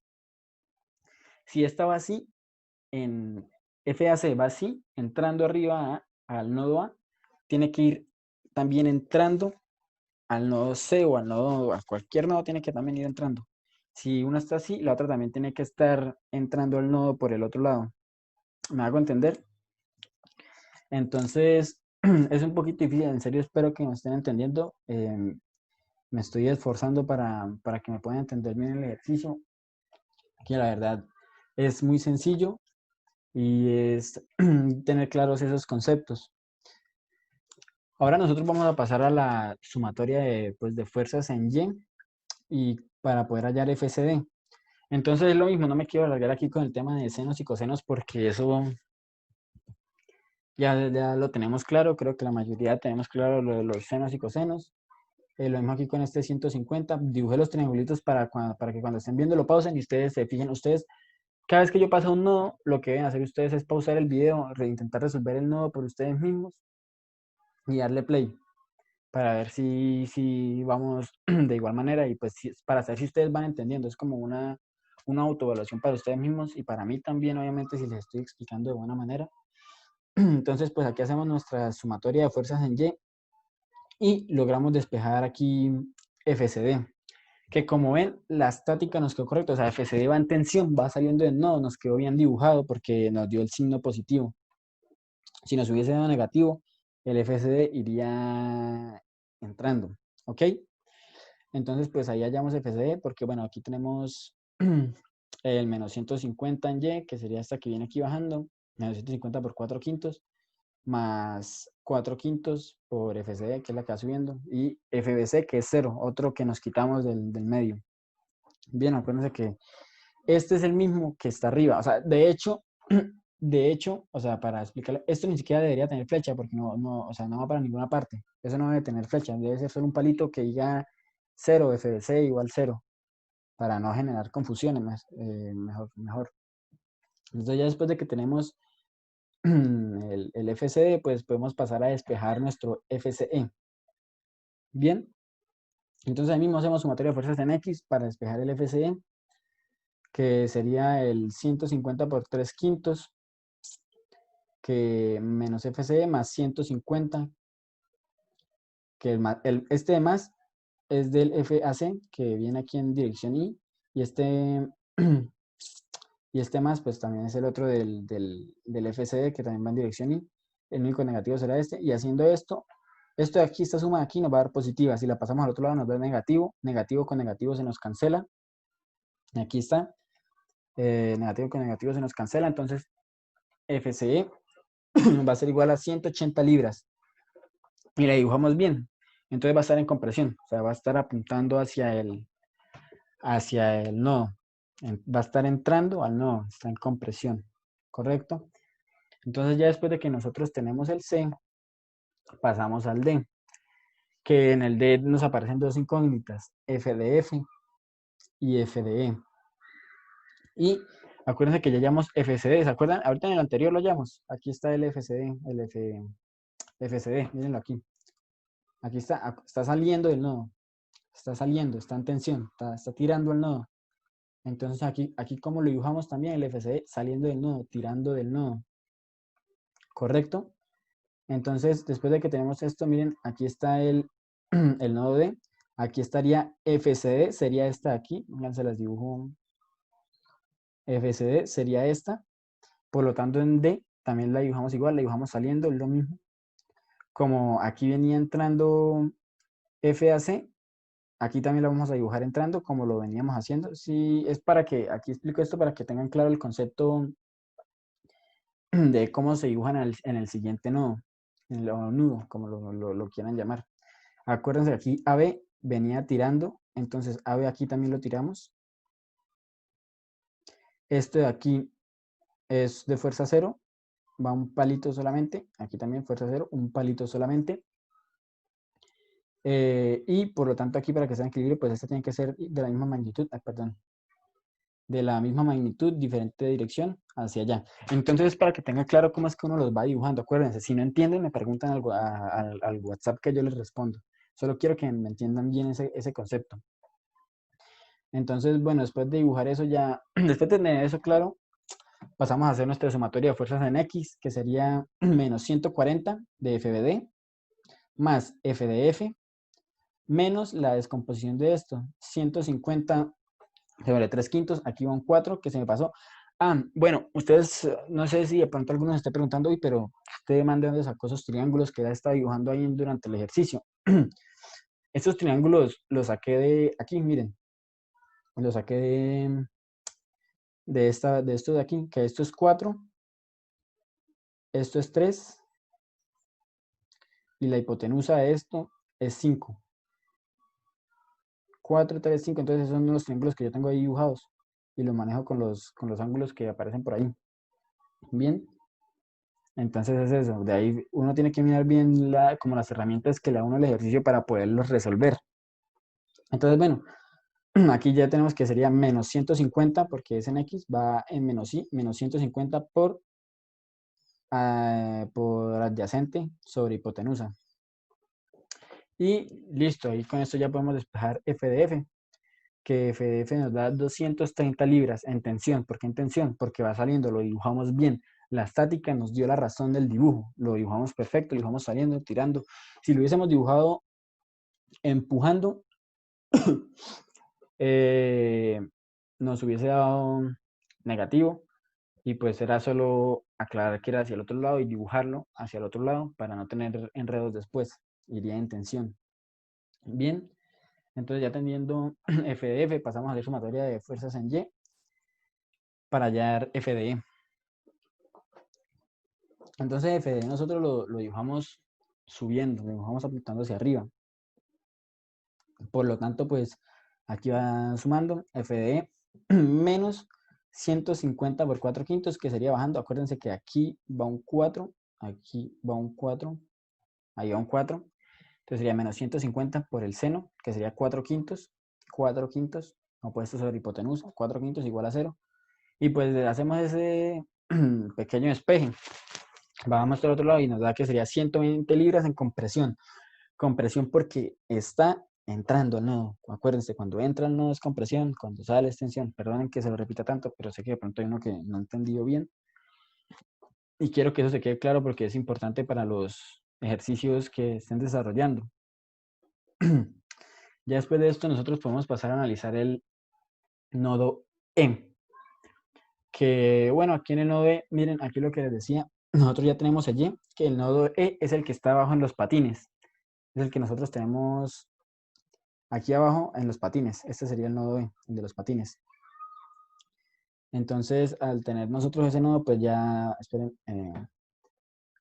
Si esta va así, en FAC va así, entrando arriba al nodo A, tiene que ir también entrando al nodo C o al nodo, a cualquier nodo tiene que también ir entrando. Si una está así, la otra también tiene que estar entrando al nodo por el otro lado. ¿Me hago entender? Entonces, es un poquito difícil, en serio espero que me estén entendiendo. Me estoy esforzando para que me puedan entender bien el ejercicio, que la verdad es muy sencillo y es tener claros esos conceptos. Ahora nosotros vamos a pasar a la sumatoria pues, de fuerzas en Y para poder hallar FCD. Entonces es lo mismo, no me quiero alargar aquí con el tema de senos y cosenos porque eso ya lo tenemos claro, creo que la mayoría tenemos claro lo de los senos y cosenos. Lo mismo aquí con este 150, dibujé los triangulitos para que cuando estén viendo lo pausen y ustedes se fijen, ustedes, cada vez que yo paso un nodo, lo que deben hacer ustedes es pausar el video, intentar resolver el nodo por ustedes mismos y darle play para ver si vamos de igual manera y pues para saber si ustedes van entendiendo. Es como una autoevaluación para ustedes mismos y para mí también, obviamente, si les estoy explicando de buena manera. Entonces, pues aquí hacemos nuestra sumatoria de fuerzas en Y y logramos despejar aquí FCD, que como ven, la estática nos quedó correcta, o sea, FCD va en tensión, va saliendo del nodo, nos quedó bien dibujado porque nos dio el signo positivo. Si nos hubiese dado negativo, el FCD iría entrando, ¿ok? Entonces, pues ahí hallamos FCD porque, bueno, aquí tenemos el menos 150 en Y, que sería esta que viene aquí bajando, menos 150 por 4 quintos, más 4 quintos por FCD, que es la que va subiendo, y FBC, que es 0, otro que nos quitamos del medio. Bien, acuérdense que este es el mismo que está arriba, o sea, de hecho, o sea, para explicarle, esto ni siquiera debería tener flecha porque o sea, no va para ninguna parte. Eso no debe tener flecha, debe ser solo un palito que diga 0, FBC igual 0, para no generar confusiones, mejor. Entonces ya después de que tenemos el FCD, pues podemos pasar a despejar nuestro FCE. Bien, entonces ahí mismo hacemos sumatoria de fuerzas en X para despejar el FCE, que sería el 150 por 3 quintos, que menos FCE más 150, que este de más es del FAC, que viene aquí en dirección Y, y y este más, pues también es el otro del FCD, que también va en dirección Y. El único negativo será este, y haciendo esto de aquí, esta suma de aquí nos va a dar positiva. Si la pasamos al otro lado nos da negativo, negativo con negativo se nos cancela. Y aquí está, negativo con negativo se nos cancela, entonces FCE va a ser igual a 180 libras. Y la dibujamos bien. Entonces va a estar en compresión, o sea, va a estar apuntando hacia el nodo. Va a estar entrando al nodo, está en compresión, ¿correcto? Entonces ya después de que nosotros tenemos el C, pasamos al D, que en el D nos aparecen dos incógnitas, FDF y FDE. Y acuérdense que ya llamamos FCD, ¿se acuerdan? Ahorita en el anterior lo llamamos. Aquí está el FCD, FCD, mírenlo aquí. Aquí está saliendo del nodo. Está saliendo, está en tensión, está tirando el nodo. Entonces aquí como lo dibujamos también, el FCD saliendo del nodo, tirando del nodo. ¿Correcto? Entonces, después de que tenemos esto, miren, aquí está el nodo D. Aquí estaría FCD, sería esta aquí. Se las dibujo. FCD sería esta. Por lo tanto, en D también la dibujamos igual, la dibujamos saliendo, es lo mismo. Como aquí venía entrando FAC, aquí también la vamos a dibujar entrando como lo veníamos haciendo. Sí, es para que, aquí explico esto para que tengan claro el concepto de cómo se dibujan en el siguiente nodo, en el nudo, como lo quieran llamar. Acuérdense que aquí AB venía tirando, entonces AB aquí también lo tiramos. Este de aquí es de fuerza 0, va un palito solamente, aquí también fuerza 0, un palito solamente. Y por lo tanto aquí para que sea en equilibrio, pues esta tiene que ser de la misma magnitud, perdón, de la misma magnitud, diferente dirección hacia allá. Entonces, para que tenga claro cómo es que uno los va dibujando, acuérdense, si no entienden, me preguntan al WhatsApp que yo les respondo. Solo quiero que me entiendan bien ese concepto. Entonces, bueno, después de dibujar eso ya, después de tener eso claro, pasamos a hacer nuestra sumatoria de fuerzas en X, que sería menos 140 de FBD más F de F, menos la descomposición de esto, 150 sobre 3 quintos, aquí va un 4 que se me pasó. Ah, bueno, ustedes, no sé si de pronto algunos estén preguntando hoy, pero usted mande dónde sacó esos triángulos que ya está dibujando ahí durante el ejercicio. Estos triángulos los saqué de aquí, miren, los saqué de esto de aquí, que esto es 4, esto es 3, y la hipotenusa de esto es 5. 4, 3, 5, entonces esos son los triángulos que yo tengo ahí dibujados y los manejo con los ángulos que aparecen por ahí. Bien, entonces es eso, de ahí uno tiene que mirar bien como las herramientas que le da uno el ejercicio para poderlos resolver. Entonces, bueno, aquí ya tenemos que sería menos 150 porque es en X, va en menos Y, menos 150 por adyacente sobre hipotenusa. Y listo, y con esto ya podemos despejar F de F, que F de F nos da 230 libras en tensión. ¿Por qué en tensión? Porque va saliendo, lo dibujamos bien. La estática nos dio la razón del dibujo. Lo dibujamos perfecto, lo dibujamos saliendo, tirando. Si lo hubiésemos dibujado empujando, nos hubiese dado negativo. Y pues era solo aclarar que era hacia el otro lado y dibujarlo hacia el otro lado para no tener enredos después. Iría en tensión. Bien, entonces ya teniendo F de F, pasamos a hacer sumatoria de fuerzas en Y para hallar F de E. Entonces F de E nosotros lo dibujamos subiendo, lo dibujamos apuntando hacia arriba. Por lo tanto, pues aquí va sumando F de E menos 150 por 4 quintos, que sería bajando. Acuérdense que aquí va un 4, aquí va un 4, ahí va un 4. Entonces sería menos 150 por el seno, que sería 4 quintos, opuesto sobre hipotenusa, 4 quintos igual a 0. Y pues hacemos ese pequeño despeje. Bajamos al otro lado y nos da que sería 120 libras en compresión. Compresión porque está entrando el nodo. Acuérdense, cuando entra el nodo es compresión, cuando sale es tensión. Perdonen que se lo repita tanto, pero sé que de pronto hay uno que no ha entendido bien. Y quiero que eso se quede claro porque es importante para los ejercicios que estén desarrollando. Ya después de esto nosotros podemos pasar a analizar el nodo E. Que bueno, aquí en el nodo E, miren, aquí lo que les decía, nosotros ya tenemos allí que el nodo E es el que está abajo en los patines. Es el que nosotros tenemos aquí abajo en los patines. Este sería el nodo E, el de los patines. Entonces, al tener nosotros ese nodo, pues ya, esperen,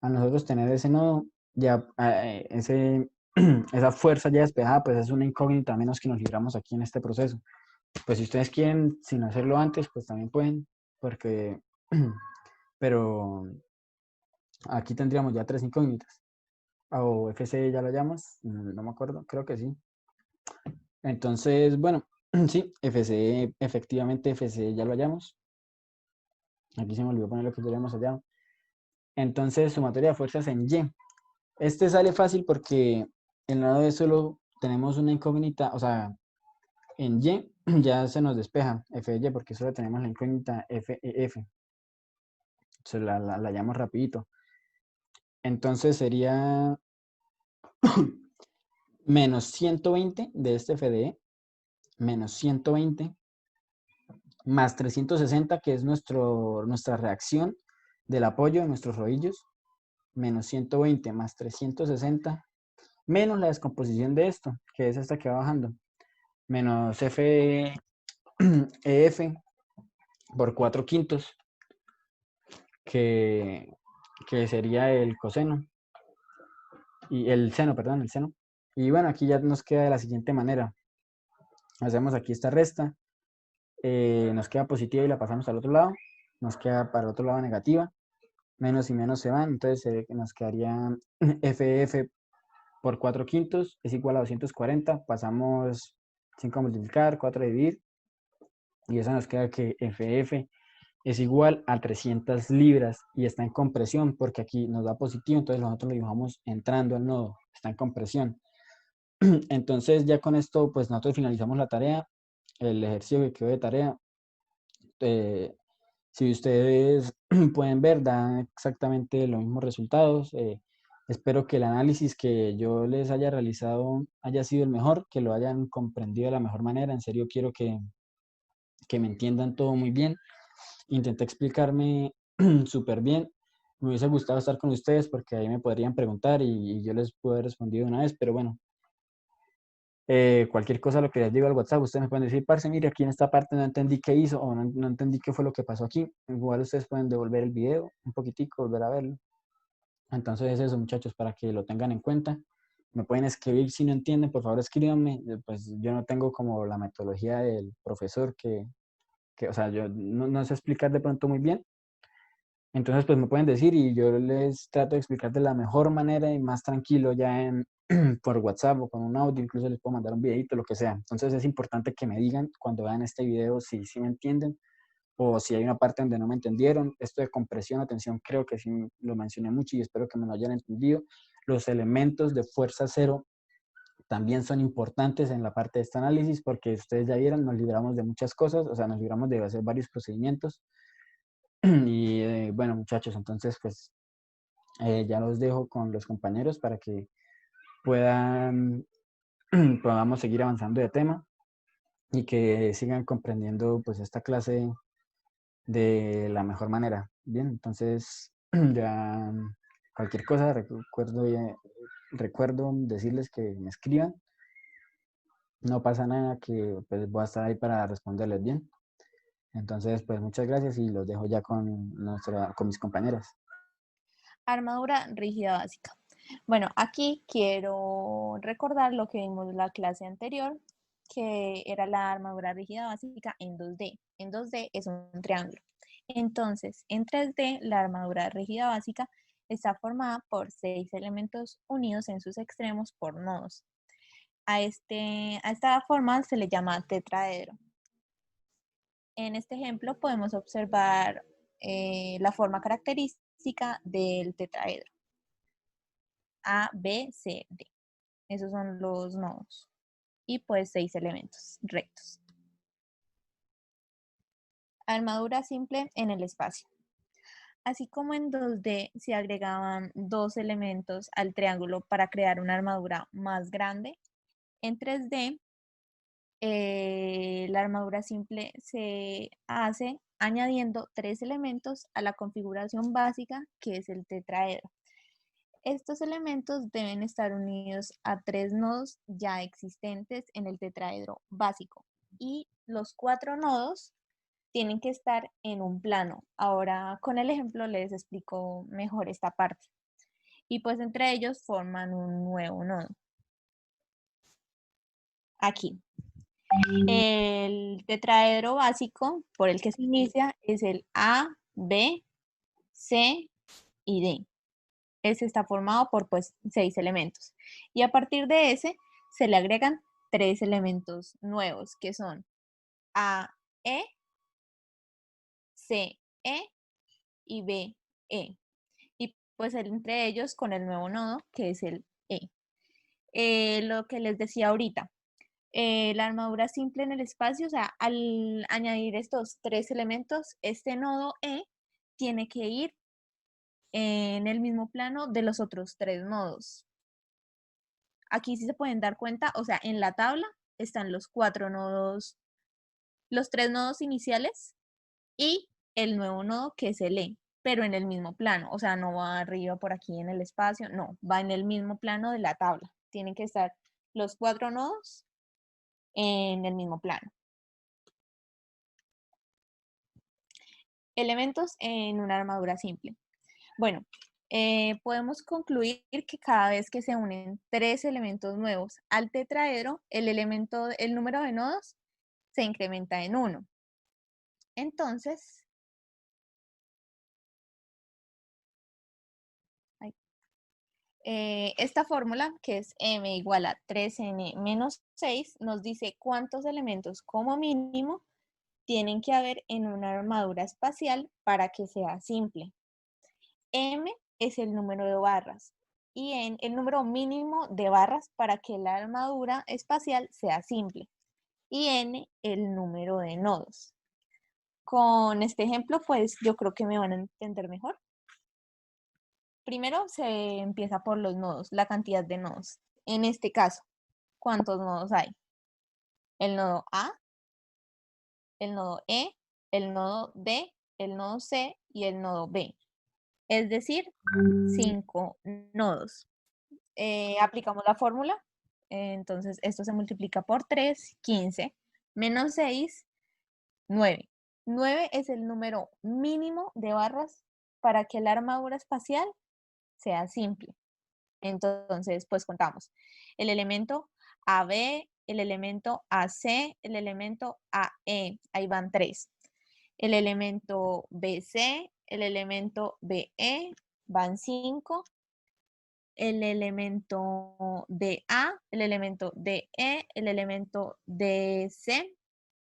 al nosotros tener ese nodo, ya esa fuerza ya despejada, pues es una incógnita, a menos que nos libramos aquí en este proceso. Pues si ustedes quieren, sin hacerlo antes, pues también pueden, porque, pero aquí tendríamos ya 3 incógnitas. O FC ya lo llamas, no me acuerdo, creo que sí. Entonces, bueno, sí, FC, efectivamente FC ya lo hallamos. Aquí se me olvidó poner lo que queríamos allá. Entonces, sumatoria de fuerzas en Y. Este sale fácil porque en lado de solo tenemos una incógnita, o sea, en Y ya se nos despeja F de Y porque solo tenemos la incógnita F e F. Se la hallamos rapidito. Entonces sería menos 120 de este F de E, menos 120 más 360, que es nuestra reacción del apoyo en nuestros rodillos, menos 120 más 360, menos la descomposición de esto, que es esta que va bajando, menos F EF por 4 quintos, que, que sería el coseno, y el seno, perdón, el seno. Y bueno, aquí ya nos queda de la siguiente manera. Hacemos aquí esta resta, nos queda positiva y la pasamos al otro lado, nos queda para el otro lado negativa, menos y menos se van, entonces nos quedaría FF por 4 quintos es igual a 240. Pasamos 5 a multiplicar, 4 a dividir, y eso nos queda que FF es igual a 300 libras y está en compresión porque aquí nos da positivo, entonces nosotros lo dibujamos entrando al nodo, está en compresión. Entonces ya con esto pues nosotros finalizamos la tarea, el ejercicio que quedó de tarea. eh, si ustedes pueden ver, da exactamente los mismos resultados. Espero que el análisis que yo les haya realizado haya sido el mejor, que lo hayan comprendido de la mejor manera. En serio quiero que me entiendan todo muy bien. Intenté explicarme súper bien. Me hubiese gustado estar con ustedes porque ahí me podrían preguntar y yo les pude haber respondido una vez, pero bueno, cualquier cosa lo que les digo al WhatsApp, ustedes me pueden decir, parce, mire, aquí en esta parte no entendí qué hizo o no entendí qué fue lo que pasó aquí. Igual ustedes pueden devolver el video un poquitico, volver a verlo. Entonces es eso, muchachos, para que lo tengan en cuenta. Me pueden escribir si no entienden, por favor escríbanme. Pues yo no tengo como la metodología del profesor o sea, yo no sé explicar de pronto muy bien. Entonces, pues me pueden decir y yo les trato de explicar de la mejor manera y más tranquilo ya por WhatsApp o con un audio, incluso les puedo mandar un videito, lo que sea. Entonces es importante que me digan cuando vean este video si me entienden o si hay una parte donde no me entendieron. Esto de compresión o tensión creo que sí lo mencioné mucho y espero que me lo hayan entendido. Los elementos de fuerza cero también son importantes en la parte de este análisis porque ustedes ya vieron, nos libramos de muchas cosas, o sea, nos libramos de hacer varios procedimientos. Y bueno, muchachos, entonces pues ya los dejo con los compañeros para que puedan, podamos seguir avanzando de tema y que sigan comprendiendo pues esta clase de la mejor manera. Bien, entonces ya cualquier cosa recuerdo decirles que me escriban. No pasa nada, que pues voy a estar ahí para responderles bien. Entonces, pues muchas gracias y los dejo ya con mis compañeras. Armadura rígida básica. Bueno, aquí quiero recordar lo que vimos en la clase anterior, que era la armadura rígida básica en 2D. En 2D es un triángulo. Entonces, en 3D, la armadura rígida básica está formada por 6 elementos unidos en sus extremos por nodos. A esta forma se le llama tetraedro. En este ejemplo podemos observar la forma característica del tetraedro. A, B, C, D. Esos son los nodos. Y pues 6 elementos rectos. Armadura simple en el espacio. Así como en 2D se agregaban 2 elementos al triángulo para crear una armadura más grande, en 3D la armadura simple se hace añadiendo 3 elementos a la configuración básica que es el tetraedro. Estos elementos deben estar unidos a 3 nodos ya existentes en el tetraedro básico y los 4 nodos tienen que estar en un plano. Ahora con el ejemplo les explico mejor esta parte. Y pues entre ellos forman un nuevo nodo. Aquí. El tetraedro básico por el que se inicia es el A, B, C y D. Ese está formado por pues 6 elementos. Y a partir de ese se le agregan 3 elementos nuevos que son A, E, C, E y B, E. Y pues entre ellos con el nuevo nodo que es el E. Lo que les decía ahorita, la armadura simple en el espacio, o sea, al añadir estos 3 elementos, este nodo E tiene que ir en el mismo plano de los otros 3 nodos. Aquí sí se pueden dar cuenta, o sea, en la tabla están los 4 nodos, los 3 nodos iniciales y el nuevo nodo que es el E, pero en el mismo plano, o sea, no va arriba por aquí en el espacio, no, va en el mismo plano de la tabla. Tienen que estar los 4 nodos en el mismo plano. Elementos en una armadura simple. Bueno, podemos concluir que cada vez que se unen 3 elementos nuevos al tetraedro, el número de nodos se incrementa en 1. Entonces, esta fórmula, que es m igual a 3n menos 6, nos dice cuántos elementos como mínimo tienen que haber en una armadura espacial para que sea simple. M es el número de barras y en el número mínimo de barras para que la armadura espacial sea simple. Y n el número de nodos. Con este ejemplo, pues yo creo que me van a entender mejor. Primero se empieza por los nodos, la cantidad de nodos. En este caso, ¿cuántos nodos hay? El nodo A, el nodo E, el nodo D, el nodo C y el nodo B. Es decir, 5 nodos. Aplicamos la fórmula. Entonces, esto se multiplica por 3, 15, menos 6, 9. 9 es el número mínimo de barras para que la armadura espacial sea simple. Entonces, pues contamos. El elemento AB, el elemento AC, el elemento AE. Ahí van 3. El elemento BC, el elemento BE, van 5. El elemento DA, el elemento DE, el elemento DC,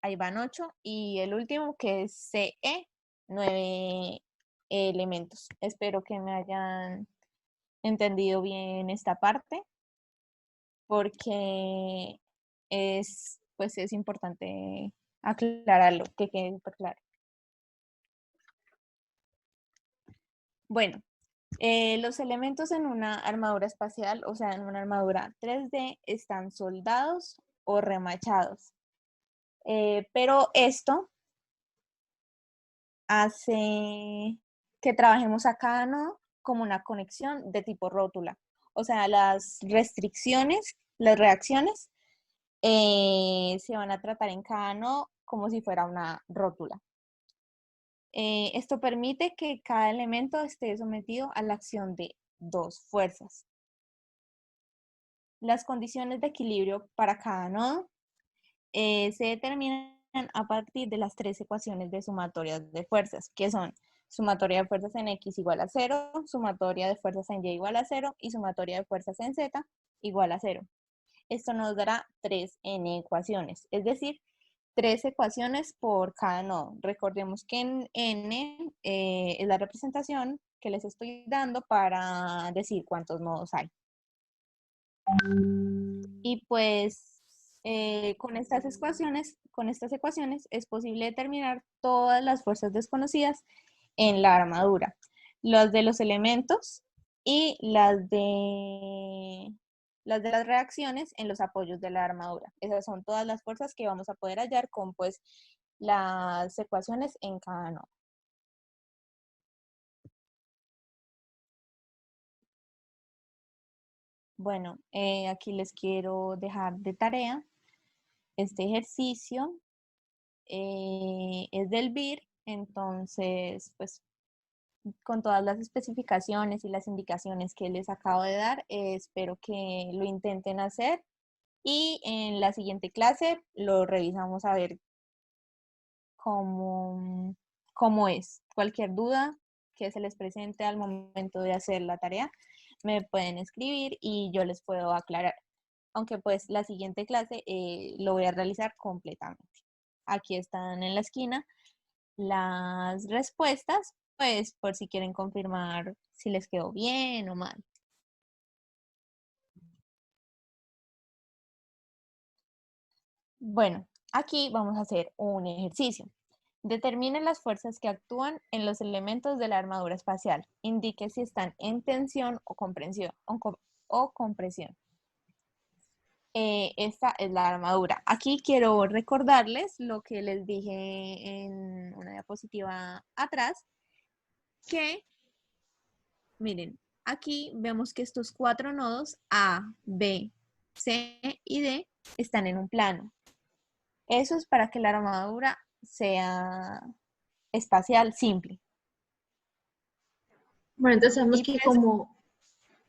ahí van 8. Y el último que es CE, 9 elementos. Espero que me hayan entendido bien esta parte porque pues es importante aclararlo, que quede súper claro. Bueno, los elementos en una armadura espacial, o sea, en una armadura 3D, están soldados o remachados. Pero esto hace que trabajemos a cada nodo como una conexión de tipo rótula. O sea, las restricciones, las reacciones, se van a tratar en cada nodo como si fuera una rótula. Esto permite que cada elemento esté sometido a la acción de dos fuerzas. Las condiciones de equilibrio para cada nodo se determinan a partir de las 3 ecuaciones de sumatorias de fuerzas, que son sumatoria de fuerzas en X igual a 0, sumatoria de fuerzas en Y igual a 0 y sumatoria de fuerzas en Z igual a 0. Esto nos dará 3n ecuaciones, es decir, 3 ecuaciones por cada nodo. Recordemos que en n es la representación que les estoy dando para decir cuántos nodos hay. Y pues con estas ecuaciones es posible determinar todas las fuerzas desconocidas en la armadura, las de los elementos y las de las reacciones en los apoyos de la armadura. Esas son todas las fuerzas que vamos a poder hallar con pues las ecuaciones en cada nodo. Bueno, aquí les quiero dejar de tarea este ejercicio. Es del BIR, entonces pues con todas las especificaciones y las indicaciones que les acabo de dar, espero que lo intenten hacer y en la siguiente clase lo revisamos a ver cómo es. Cualquier duda que se les presente al momento de hacer la tarea, me pueden escribir y yo les puedo aclarar. Aunque pues la siguiente clase lo voy a realizar completamente. Aquí están en la esquina las respuestas, pues por si quieren confirmar si les quedó bien o mal. Bueno, aquí vamos a hacer un ejercicio. Determine las fuerzas que actúan en los elementos de la armadura espacial. Indique si están en tensión o compresión. Esta es la armadura. Aquí quiero recordarles lo que les dije en una diapositiva atrás, que miren, aquí vemos que estos 4 nodos A, B, C y D están en un plano. Eso es para que la armadura sea espacial simple. Bueno, entonces sabemos Y que pues, como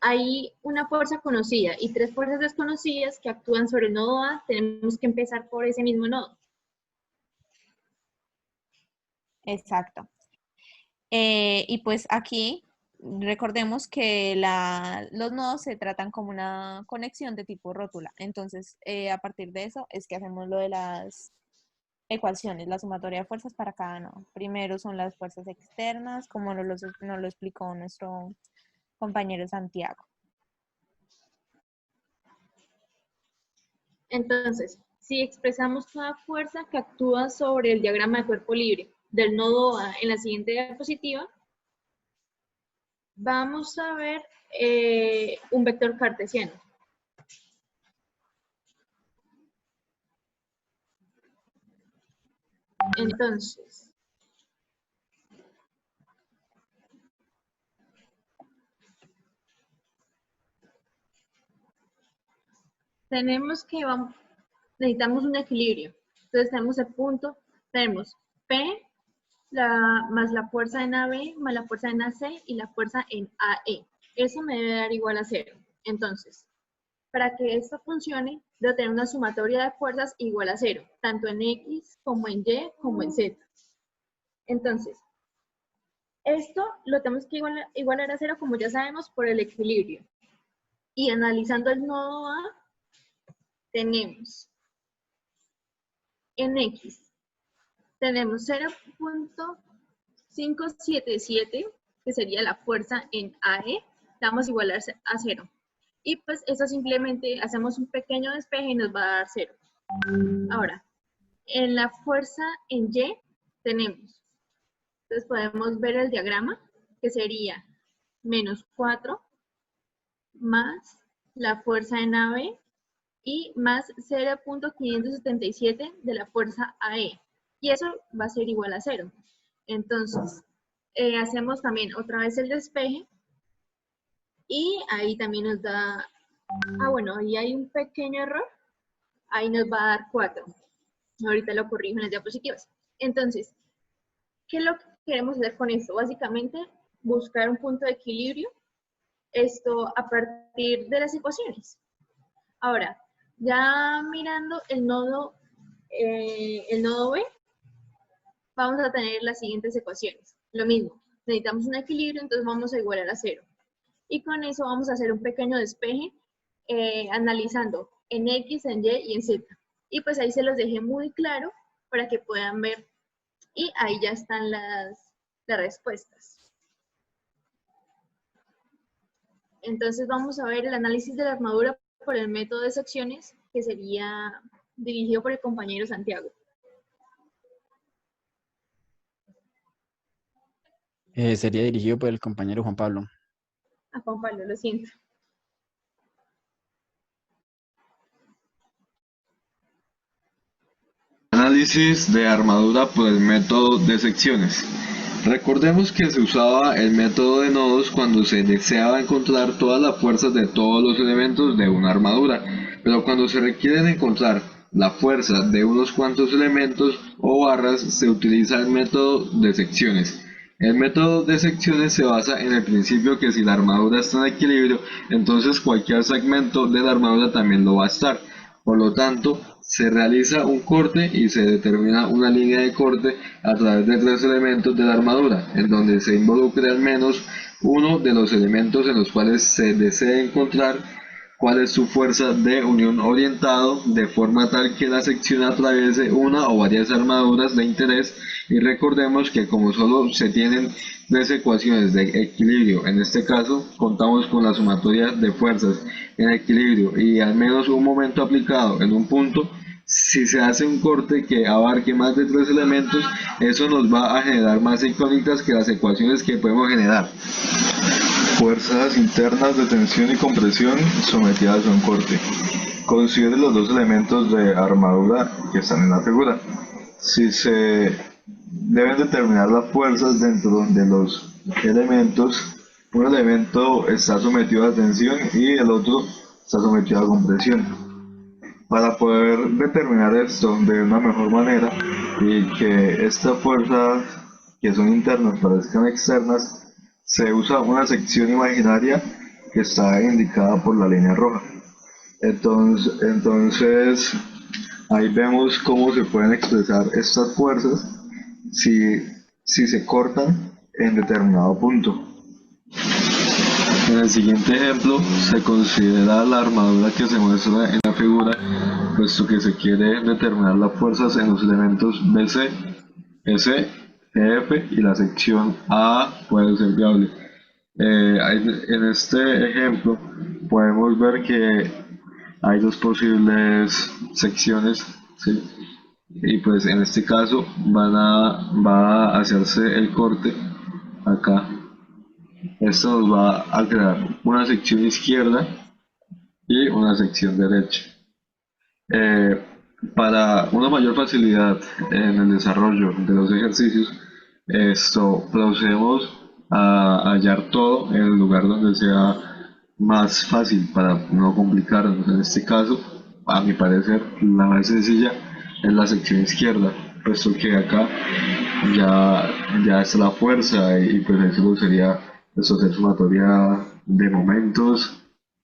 hay una fuerza conocida y 3 fuerzas desconocidas que actúan sobre el nodo A, tenemos que empezar por ese mismo nodo. exacto. Y pues aquí recordemos que los nodos se tratan como una conexión de tipo rótula. Entonces, a partir de eso es que hacemos lo de las ecuaciones, la sumatoria de fuerzas para cada nodo. Primero son las fuerzas externas, como nos lo explicó nuestro compañero Santiago. Entonces, si expresamos toda fuerza que actúa sobre el diagrama de cuerpo libre del nodo A en la siguiente diapositiva, vamos a ver un vector cartesiano. Entonces, necesitamos un equilibrio. Entonces tenemos el punto, tenemos P más la fuerza en AB, más la fuerza en AC y la fuerza en AE. Eso me debe dar igual a 0. Entonces, para que esto funcione, debo tener una sumatoria de fuerzas igual a 0, tanto en X como en Y como en Z. Entonces, esto lo tenemos que igualar a 0, como ya sabemos, por el equilibrio. Y analizando el nodo A, tenemos en X, tenemos 0.577, que sería la fuerza en AE, la vamos a igualar a 0. Y pues eso simplemente hacemos un pequeño despeje y nos va a dar 0. Ahora, en la fuerza en Y tenemos, entonces podemos ver el diagrama, que sería menos 4 más la fuerza en AB y más 0.577 de la fuerza AE. Y eso va a ser igual a 0. Entonces, hacemos también otra vez el despeje. Y ahí también nos da... bueno, ahí hay un pequeño error. Ahí nos va a dar 4. Ahorita lo corrijo en las diapositivas. Entonces, ¿qué es lo que queremos hacer con esto? Básicamente, buscar un punto de equilibrio. Esto a partir de las ecuaciones. Ahora, ya mirando el nodo B, vamos a tener las siguientes ecuaciones. Lo mismo, necesitamos un equilibrio, entonces vamos a igualar a 0. Y con eso vamos a hacer un pequeño despeje analizando en X, en Y y en Z. Y pues ahí se los dejé muy claro para que puedan ver. Y ahí ya están las respuestas. Entonces vamos a ver el análisis de la armadura por el método de secciones, que sería dirigido por el compañero Santiago. Sería dirigido por el compañero Juan Pablo. A Juan Pablo, lo siento. Análisis de armadura por el método de secciones. Recordemos que se usaba el método de nodos cuando se deseaba encontrar todas las fuerzas de todos los elementos de una armadura, pero cuando se requiere encontrar la fuerza de unos cuantos elementos o barras se utiliza el método de secciones. El método de secciones se basa en el principio que si la armadura está en equilibrio, entonces cualquier segmento de la armadura también lo va a estar. Por lo tanto, se realiza un corte y se determina una línea de corte a través de 3 elementos de la armadura, en donde se involucre al menos uno de los elementos en los cuales se desea encontrar cuál es su fuerza de unión orientado, de forma tal que la sección atraviese una o varias armaduras de interés. Y recordemos que como solo se tienen 3 ecuaciones de equilibrio, en este caso contamos con la sumatoria de fuerzas en equilibrio y al menos un momento aplicado en un punto. Si se hace un corte que abarque más de 3 elementos, eso nos va a generar más incógnitas que las ecuaciones que podemos generar. Fuerzas internas de tensión y compresión sometidas a un corte. Considere los 2 elementos de armadura que están en la figura. Si se deben determinar las fuerzas dentro de los elementos, un elemento está sometido a tensión y el otro está sometido a compresión. Para poder determinar esto de una mejor manera y que estas fuerzas que son internas parezcan externas, se usa una sección imaginaria que está indicada por la línea roja. Entonces ahí vemos cómo se pueden expresar estas fuerzas si se cortan en determinado punto. En el siguiente ejemplo se considera la armadura que se muestra en la figura, puesto que se quiere determinar las fuerzas en los elementos BC, EC, EF y la sección A puede ser viable. En este ejemplo podemos ver que hay dos posibles secciones, ¿sí? Y pues en este caso va a hacerse el corte acá. Esto nos va a crear una sección izquierda y una sección derecha. Eh, para una mayor facilidad en el desarrollo de los ejercicios, procedemos a hallar todo en el lugar donde sea más fácil para no complicarnos. En este caso, a mi parecer, la más sencilla es la sección izquierda, puesto que acá ya está la fuerza y pues eso sería hacer sumatoria de momentos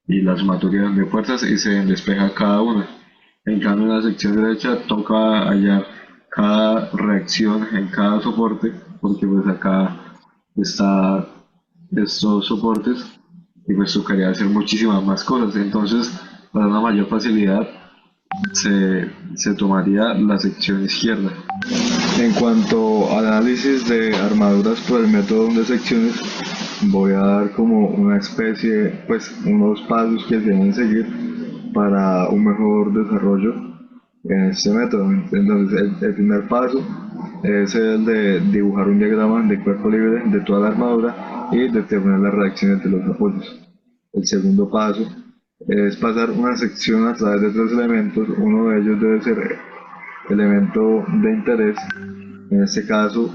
y la sumatoria de fuerzas y se despeja cada una. En cambio, en la sección derecha toca hallar cada reacción en cada soporte, porque pues acá está estos soportes y pues tocaría hacer muchísimas más cosas. Entonces, para una mayor facilidad, se tomaría la sección izquierda. En cuanto al análisis de armaduras por el método de secciones, voy a dar como una especie, pues unos pasos que se deben seguir para un mejor desarrollo en este método. Entonces, el primer paso es el de dibujar un diagrama de cuerpo libre de toda la armadura y determinar las reacciones de los apoyos. El segundo paso es pasar una sección a través de tres elementos. Uno de ellos debe ser elemento de interés. En este caso,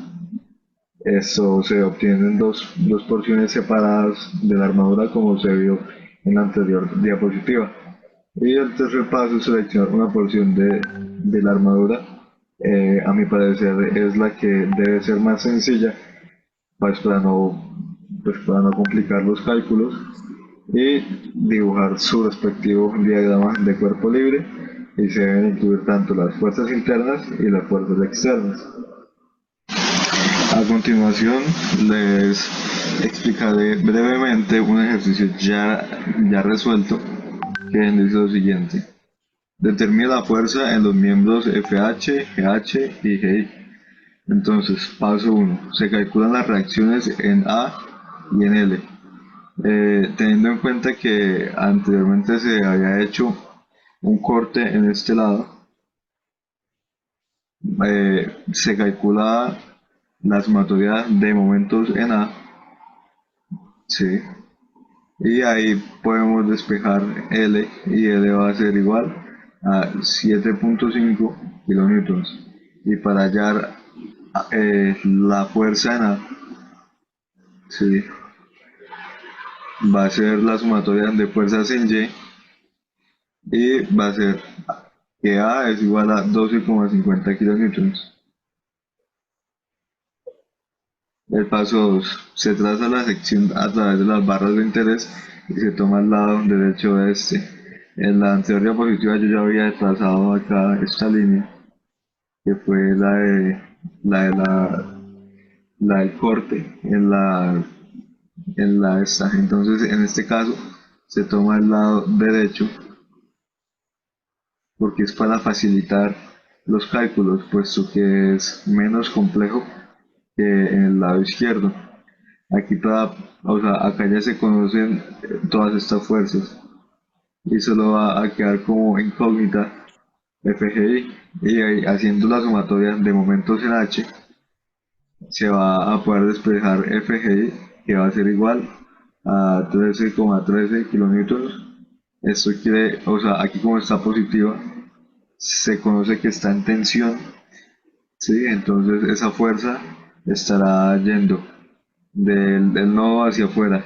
esto se obtiene en dos porciones separadas de la armadura, como se vio en la anterior diapositiva. Y el tercer paso es seleccionar una porción de la armadura. A mi parecer es la que debe ser más sencilla, pues para no complicar los cálculos, y dibujar su respectivo diagrama de cuerpo libre, y se deben incluir tanto las fuerzas internas y las fuerzas externas. A continuación les explicaré brevemente un ejercicio ya resuelto que dice lo siguiente. Determina la fuerza en los miembros FH, GH y GI. Entonces, paso 1. Se calculan las reacciones en A y en L. Teniendo en cuenta que anteriormente se había hecho un corte en este lado, se calcula la sumatoria de momentos en A, ¿sí? Y ahí podemos despejar L, y L va a ser igual a 7.5 kilonewtons. Y para hallar la fuerza en A, ¿sí?, va a ser la sumatoria de fuerzas en Y, y va a ser que A es igual a 12,50 kilonewtons. El paso 2. Se traza la sección a través de las barras de interés y se toma el lado derecho de este. En la anterior diapositiva yo ya había trazado acá esta línea, que fue la del corte en la esta. Entonces, en este caso, se toma el lado derecho porque es para facilitar los cálculos, puesto que es menos complejo que en el lado izquierdo. Aquí acá ya se conocen todas estas fuerzas y solo va a quedar como incógnita FGI, y ahí, haciendo la sumatoria de momentos en H, se va a poder despejar FGI, que va a ser igual a 13,13 kilonewtons. Esto quiere, aquí como está positiva, se conoce que está en tensión, ¿sí? Entonces esa fuerza estará yendo del nodo hacia afuera.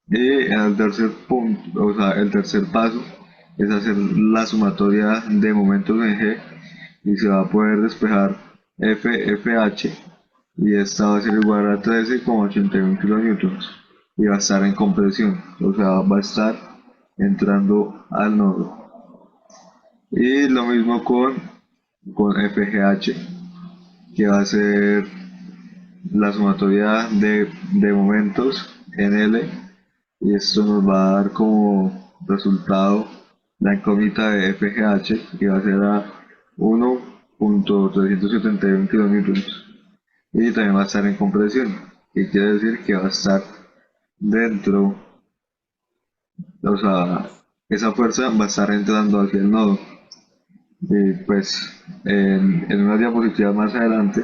Y el tercer punto, el tercer paso es hacer la sumatoria de momentos en G, y se va a poder despejar FH, y esta va a ser igual a 13,81 kilonewtons y va a estar en compresión, va a estar entrando al nodo. Y lo mismo con FGH, que va a ser la sumatoria de momentos en L, y esto nos va a dar como resultado la incógnita de FGH, que va a ser a 1.371 kilonewtons, y también va a estar en compresión, que quiere decir que va a estar dentro, o sea, esa fuerza va a estar entrando hacia el nodo. Y pues en una diapositiva más adelante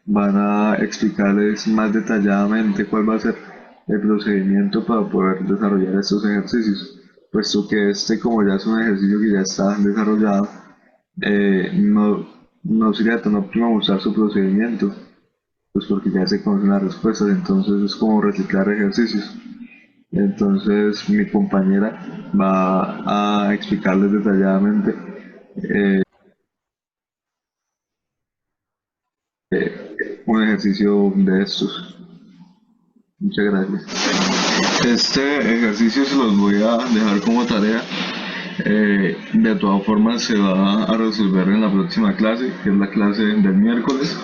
van a explicarles más detalladamente cuál va a ser el procedimiento para poder desarrollar estos ejercicios, puesto que este, como ya es un ejercicio que ya está desarrollado, no sería tan óptimo usar su procedimiento, pues porque ya se conocen las respuestas, entonces es como reciclar ejercicios. Entonces mi compañera va a explicarles detalladamente un ejercicio de estos. Muchas gracias. Este ejercicio se los voy a dejar como tarea. De todas formas se va a resolver en la próxima clase, que es la clase del miércoles.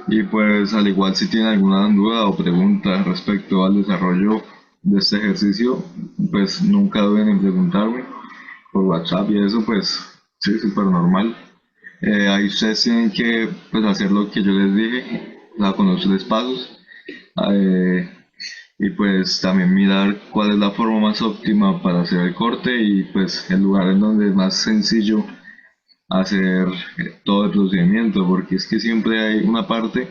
Y pues al igual si tienen alguna duda o pregunta respecto al desarrollo de este ejercicio, pues nunca duden en preguntarme por WhatsApp y eso pues sí, súper normal. Ahí ustedes tienen que pues, hacer lo que yo les dije, con los 3 pasos. eh, y pues también mirar cuál es la forma más óptima para hacer el corte y pues el lugar en donde es más sencillo hacer todo el procedimiento, porque es que siempre hay una parte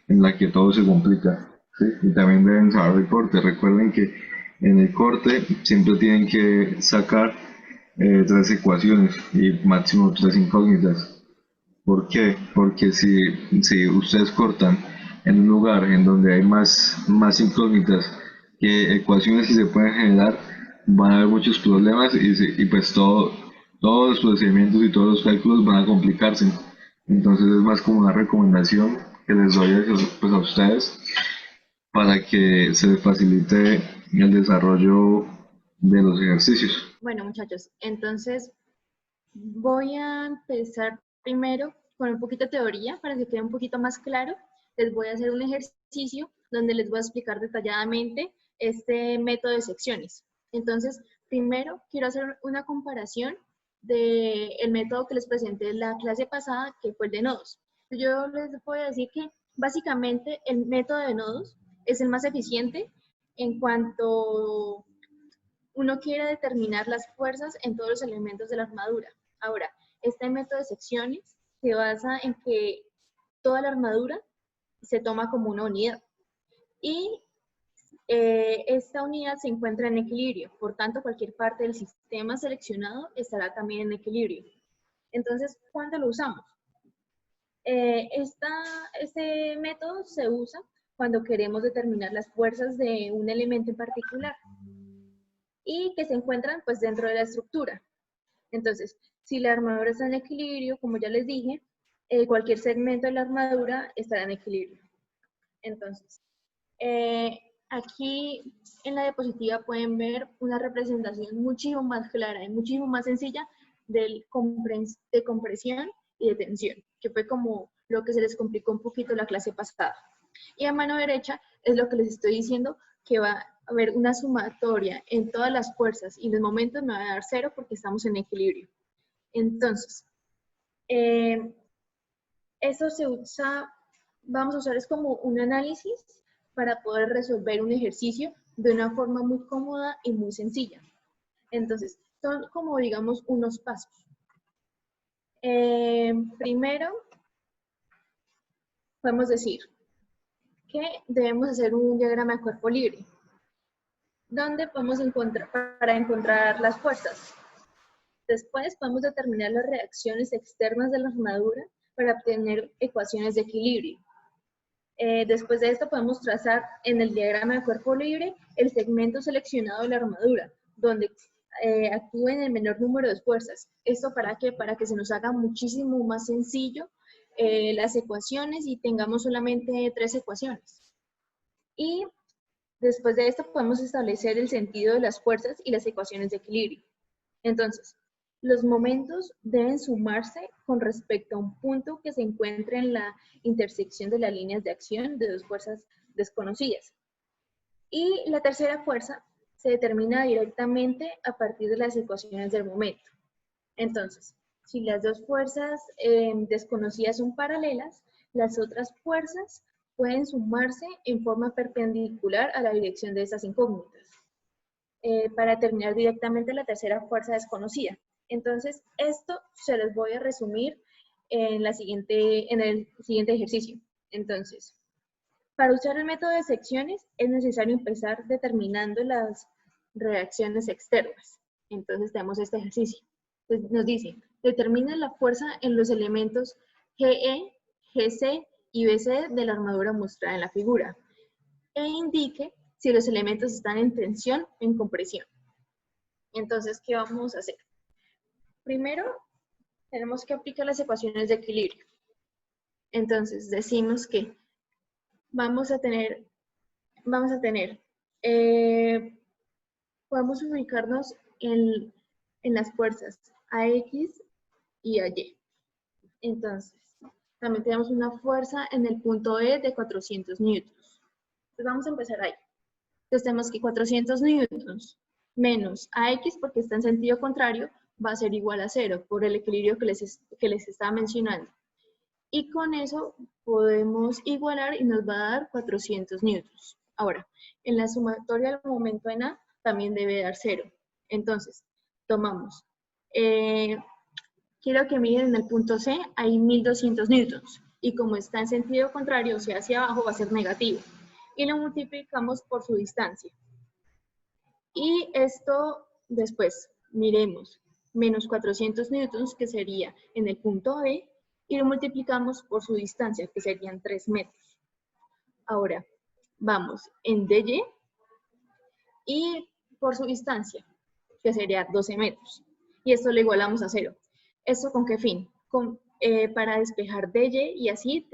en la que todo se complica, ¿sí? Y también deben saber el corte. Recuerden que en el corte siempre tienen que sacar 3 ecuaciones y máximo 3 incógnitas. ¿Por qué? Porque si ustedes cortan en un lugar en donde hay más incógnitas que ecuaciones que se pueden generar, van a haber muchos problemas y pues todos los procedimientos y todos los cálculos van a complicarse. Entonces es más como una recomendación que les doy pues, a ustedes para que se les facilite el desarrollo de los ejercicios. Bueno, muchachos, entonces voy a empezar primero con un poquito de teoría para que quede un poquito más claro. Les voy a hacer un ejercicio donde les voy a explicar detalladamente este método de secciones. Entonces, primero quiero hacer una comparación del método que les presenté en la clase pasada, que fue el de nodos. Yo les voy a decir que básicamente el método de nodos es el más eficiente en cuanto uno quiere determinar las fuerzas en todos los elementos de la armadura. Ahora, este método de secciones se basa en que toda la armadura se toma como una unidad y esta unidad se encuentra en equilibrio, por tanto cualquier parte del sistema seleccionado estará también en equilibrio. Entonces, ¿cuándo lo usamos? Este método se usa cuando queremos determinar las fuerzas de un elemento en particular y que se encuentran pues dentro de la estructura. Entonces, si la armadura está en equilibrio, como ya les dije, cualquier segmento de la armadura estará en equilibrio. Entonces, aquí en la diapositiva pueden ver una representación muchísimo más clara y muchísimo más sencilla de compresión y de tensión, que fue como lo que se les complicó un poquito la clase pasada. Y a mano derecha es lo que les estoy diciendo, que va a haber una sumatoria en todas las fuerzas y en los momentos me va a dar 0 porque estamos en equilibrio. Entonces, eso se usa, vamos a usar es como un análisis para poder resolver un ejercicio de una forma muy cómoda y muy sencilla. Entonces, son como digamos unos pasos. Primero, podemos decir que debemos hacer un diagrama de cuerpo libre, donde podemos encontrar, para encontrar las fuerzas. Después podemos determinar las reacciones externas de la armadura para obtener ecuaciones de equilibrio. Después de esto podemos trazar en el diagrama de cuerpo libre el segmento seleccionado de la armadura, donde actúen el menor número de fuerzas. ¿Esto para qué? Para que se nos haga muchísimo más sencillo las ecuaciones y tengamos solamente 3 ecuaciones. Y después de esto podemos establecer el sentido de las fuerzas y las ecuaciones de equilibrio. Entonces, los momentos deben sumarse con respecto a un punto que se encuentre en la intersección de las líneas de acción de dos fuerzas desconocidas. Y la tercera fuerza se determina directamente a partir de las ecuaciones del momento. Entonces, si las dos fuerzas desconocidas son paralelas, las otras fuerzas pueden sumarse en forma perpendicular a la dirección de esas incógnitas para determinar directamente la tercera fuerza desconocida. Entonces, esto se los voy a resumir en el siguiente ejercicio. Entonces, para usar el método de secciones es necesario empezar determinando las reacciones externas. Entonces tenemos este ejercicio. Entonces, nos dice, determina la fuerza en los elementos GE, GC y BC de la armadura mostrada en la figura e indique si los elementos están en tensión o en compresión. Entonces, ¿qué vamos a hacer? Primero, tenemos que aplicar las ecuaciones de equilibrio. Entonces, decimos que podemos ubicarnos en las fuerzas AX y AY. Entonces, también tenemos una fuerza en el punto E de 400 newtons. Entonces, vamos a empezar ahí. Entonces, tenemos que 400 newtons menos AX, porque está en sentido contrario, va a ser igual a 0, por el equilibrio que les estaba mencionando. Y con eso podemos igualar y nos va a dar 400 newtons. Ahora, en la sumatoria del momento en A también debe dar 0. Entonces, tomamos, quiero que miren en el punto C, hay 1200 newtons. Y como está en sentido contrario, o sea, hacia abajo, va a ser negativo. Y lo multiplicamos por su distancia. Y esto después, miremos, menos 400 newtons, que sería en el punto B, y lo multiplicamos por su distancia, que serían 3 metros. Ahora, vamos en DY y por su distancia, que sería 12 metros. Y esto lo igualamos a 0. ¿Esto con qué fin? Para despejar DY y así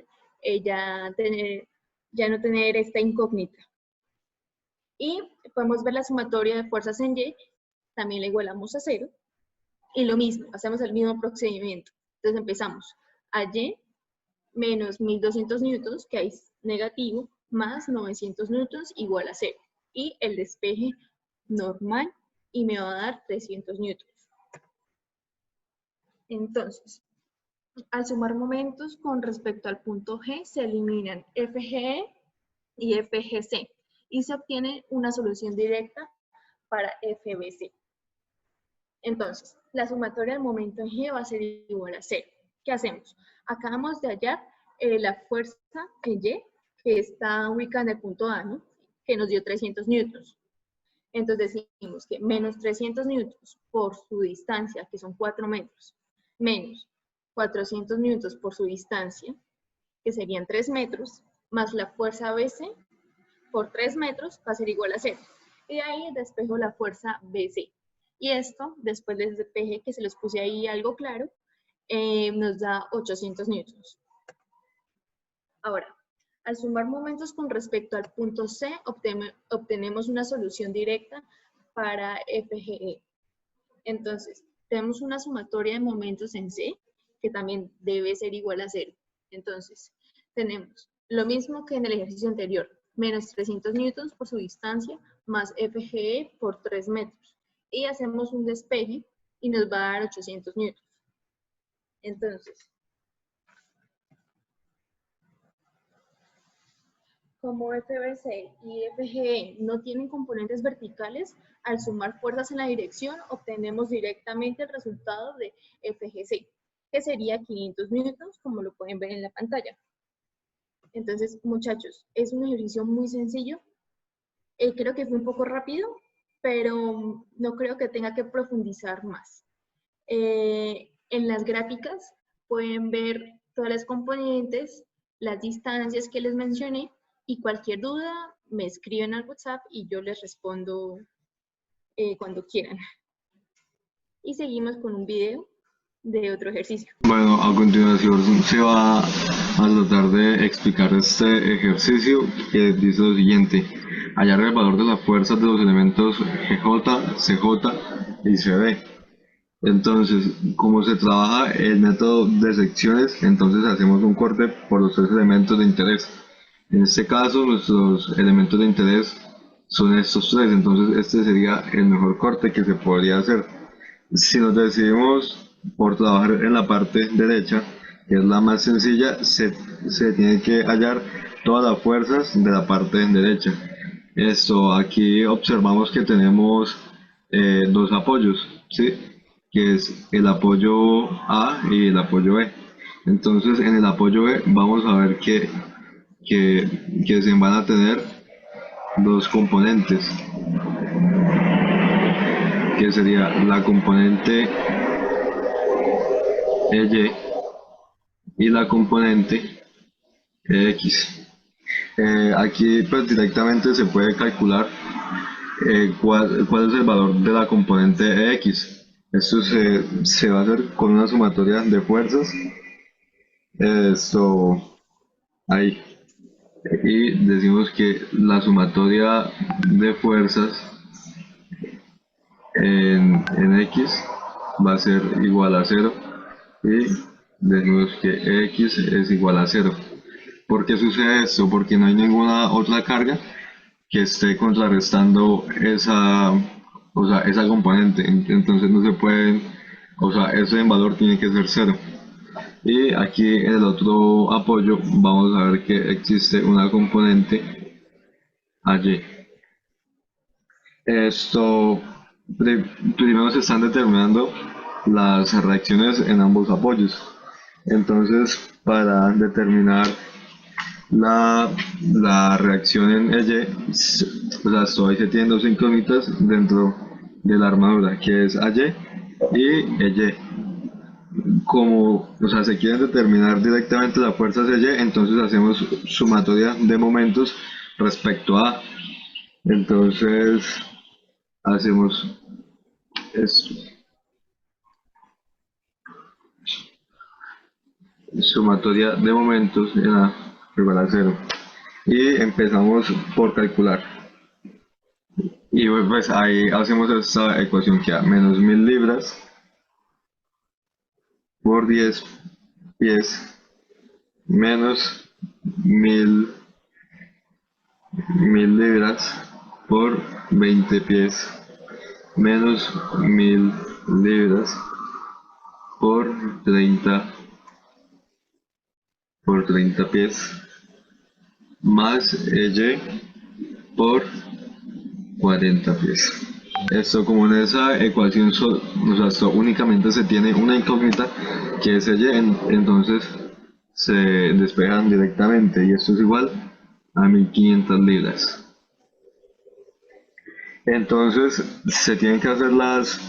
ya no tener esta incógnita. Y podemos ver la sumatoria de fuerzas en Y, también la igualamos a 0. Y lo mismo, hacemos el mismo procedimiento. Entonces empezamos a Y menos 1200 newtons, que es negativo, más 900 newtons igual a 0. Y el despeje normal, y me va a dar 300 newtons. Entonces, al sumar momentos con respecto al punto G, se eliminan FGE y FGC, y se obtiene una solución directa para FBC. Entonces, la sumatoria del momento en G va a ser igual a 0. ¿Qué hacemos? Acabamos de hallar la fuerza en Y, que está ubicada en el punto A, ¿no? Que nos dio 300 newtons. Entonces decimos que menos 300 newtons por su distancia, que son 4 metros, menos 400 newtons por su distancia, que serían 3 metros, más la fuerza BC por 3 metros va a ser igual a 0. Y de ahí despejo la fuerza BC. Y esto, después del despeje, que se les puse ahí algo claro, nos da 800 newtons. Ahora, al sumar momentos con respecto al punto C, obtenemos una solución directa para FGE. Entonces, tenemos una sumatoria de momentos en C, que también debe ser igual a 0. Entonces, tenemos lo mismo que en el ejercicio anterior, menos 300 newtons por su distancia, más FGE por 3 metros. Y hacemos un despeje y nos va a dar 800 newtons. Entonces, como FBC y FGE no tienen componentes verticales, al sumar fuerzas en la dirección, obtenemos directamente el resultado de FGC, que sería 500 newtons, como lo pueden ver en la pantalla. Entonces, muchachos, es un ejercicio muy sencillo. Creo que fue un poco rápido, pero no creo que tenga que profundizar más. En las gráficas pueden ver todas las componentes, las distancias que les mencioné, y cualquier duda me escriben al WhatsApp y yo les respondo cuando quieran. Y seguimos con un video de otro ejercicio. Bueno, a continuación se va a tratar de explicar este ejercicio que dice lo siguiente: hallar el valor de las fuerzas de los elementos GJ, CJ y CB. Entonces, como se trabaja el método de secciones, entonces hacemos un corte por los 3 elementos de interés. En este caso, nuestros elementos de interés son estos tres, entonces este sería el mejor corte que se podría hacer. Si nos decidimos por trabajar en la parte derecha, que es la más sencilla, se tiene que hallar todas las fuerzas de la parte derecha. Esto, aquí observamos que tenemos dos apoyos, ¿sí? Que es el apoyo A y el apoyo B. Entonces, en el apoyo B vamos a ver que se van a tener dos componentes, que sería la componente EY y la componente EX. Aquí pues directamente se puede calcular cuál es el valor de la componente EX. Esto se va a hacer con una sumatoria de fuerzas. Esto ahí. Y decimos que la sumatoria de fuerzas en X va a ser igual a 0 y decimos que X es igual a 0. ¿Por qué sucede esto? Porque no hay ninguna otra carga que esté contrarrestando esa componente. Entonces no se pueden, ese valor tiene que ser 0. Y aquí en el otro apoyo vamos a ver que existe una componente allí. Esto, primero se están determinando las reacciones en ambos apoyos. Entonces, para determinar la reacción en EY, ahí se tienen dos incógnitas dentro de la armadura, que es AY y EY. Como se quieren determinar directamente las fuerzas de Y, entonces hacemos sumatoria de momentos respecto a. Entonces hacemos esto, sumatoria de momentos en A igual a 0. Y empezamos por calcular. Y pues ahí hacemos esta ecuación que da menos 1000 libras por 10 pies menos 1000 libras por 20 pies menos 1000 libras por 30 pies más Y por 40 pies. Esto, como en esa ecuación esto únicamente se tiene una incógnita que es Y, entonces se despejan directamente y esto es igual a 1500 libras. Entonces se tienen que hacer las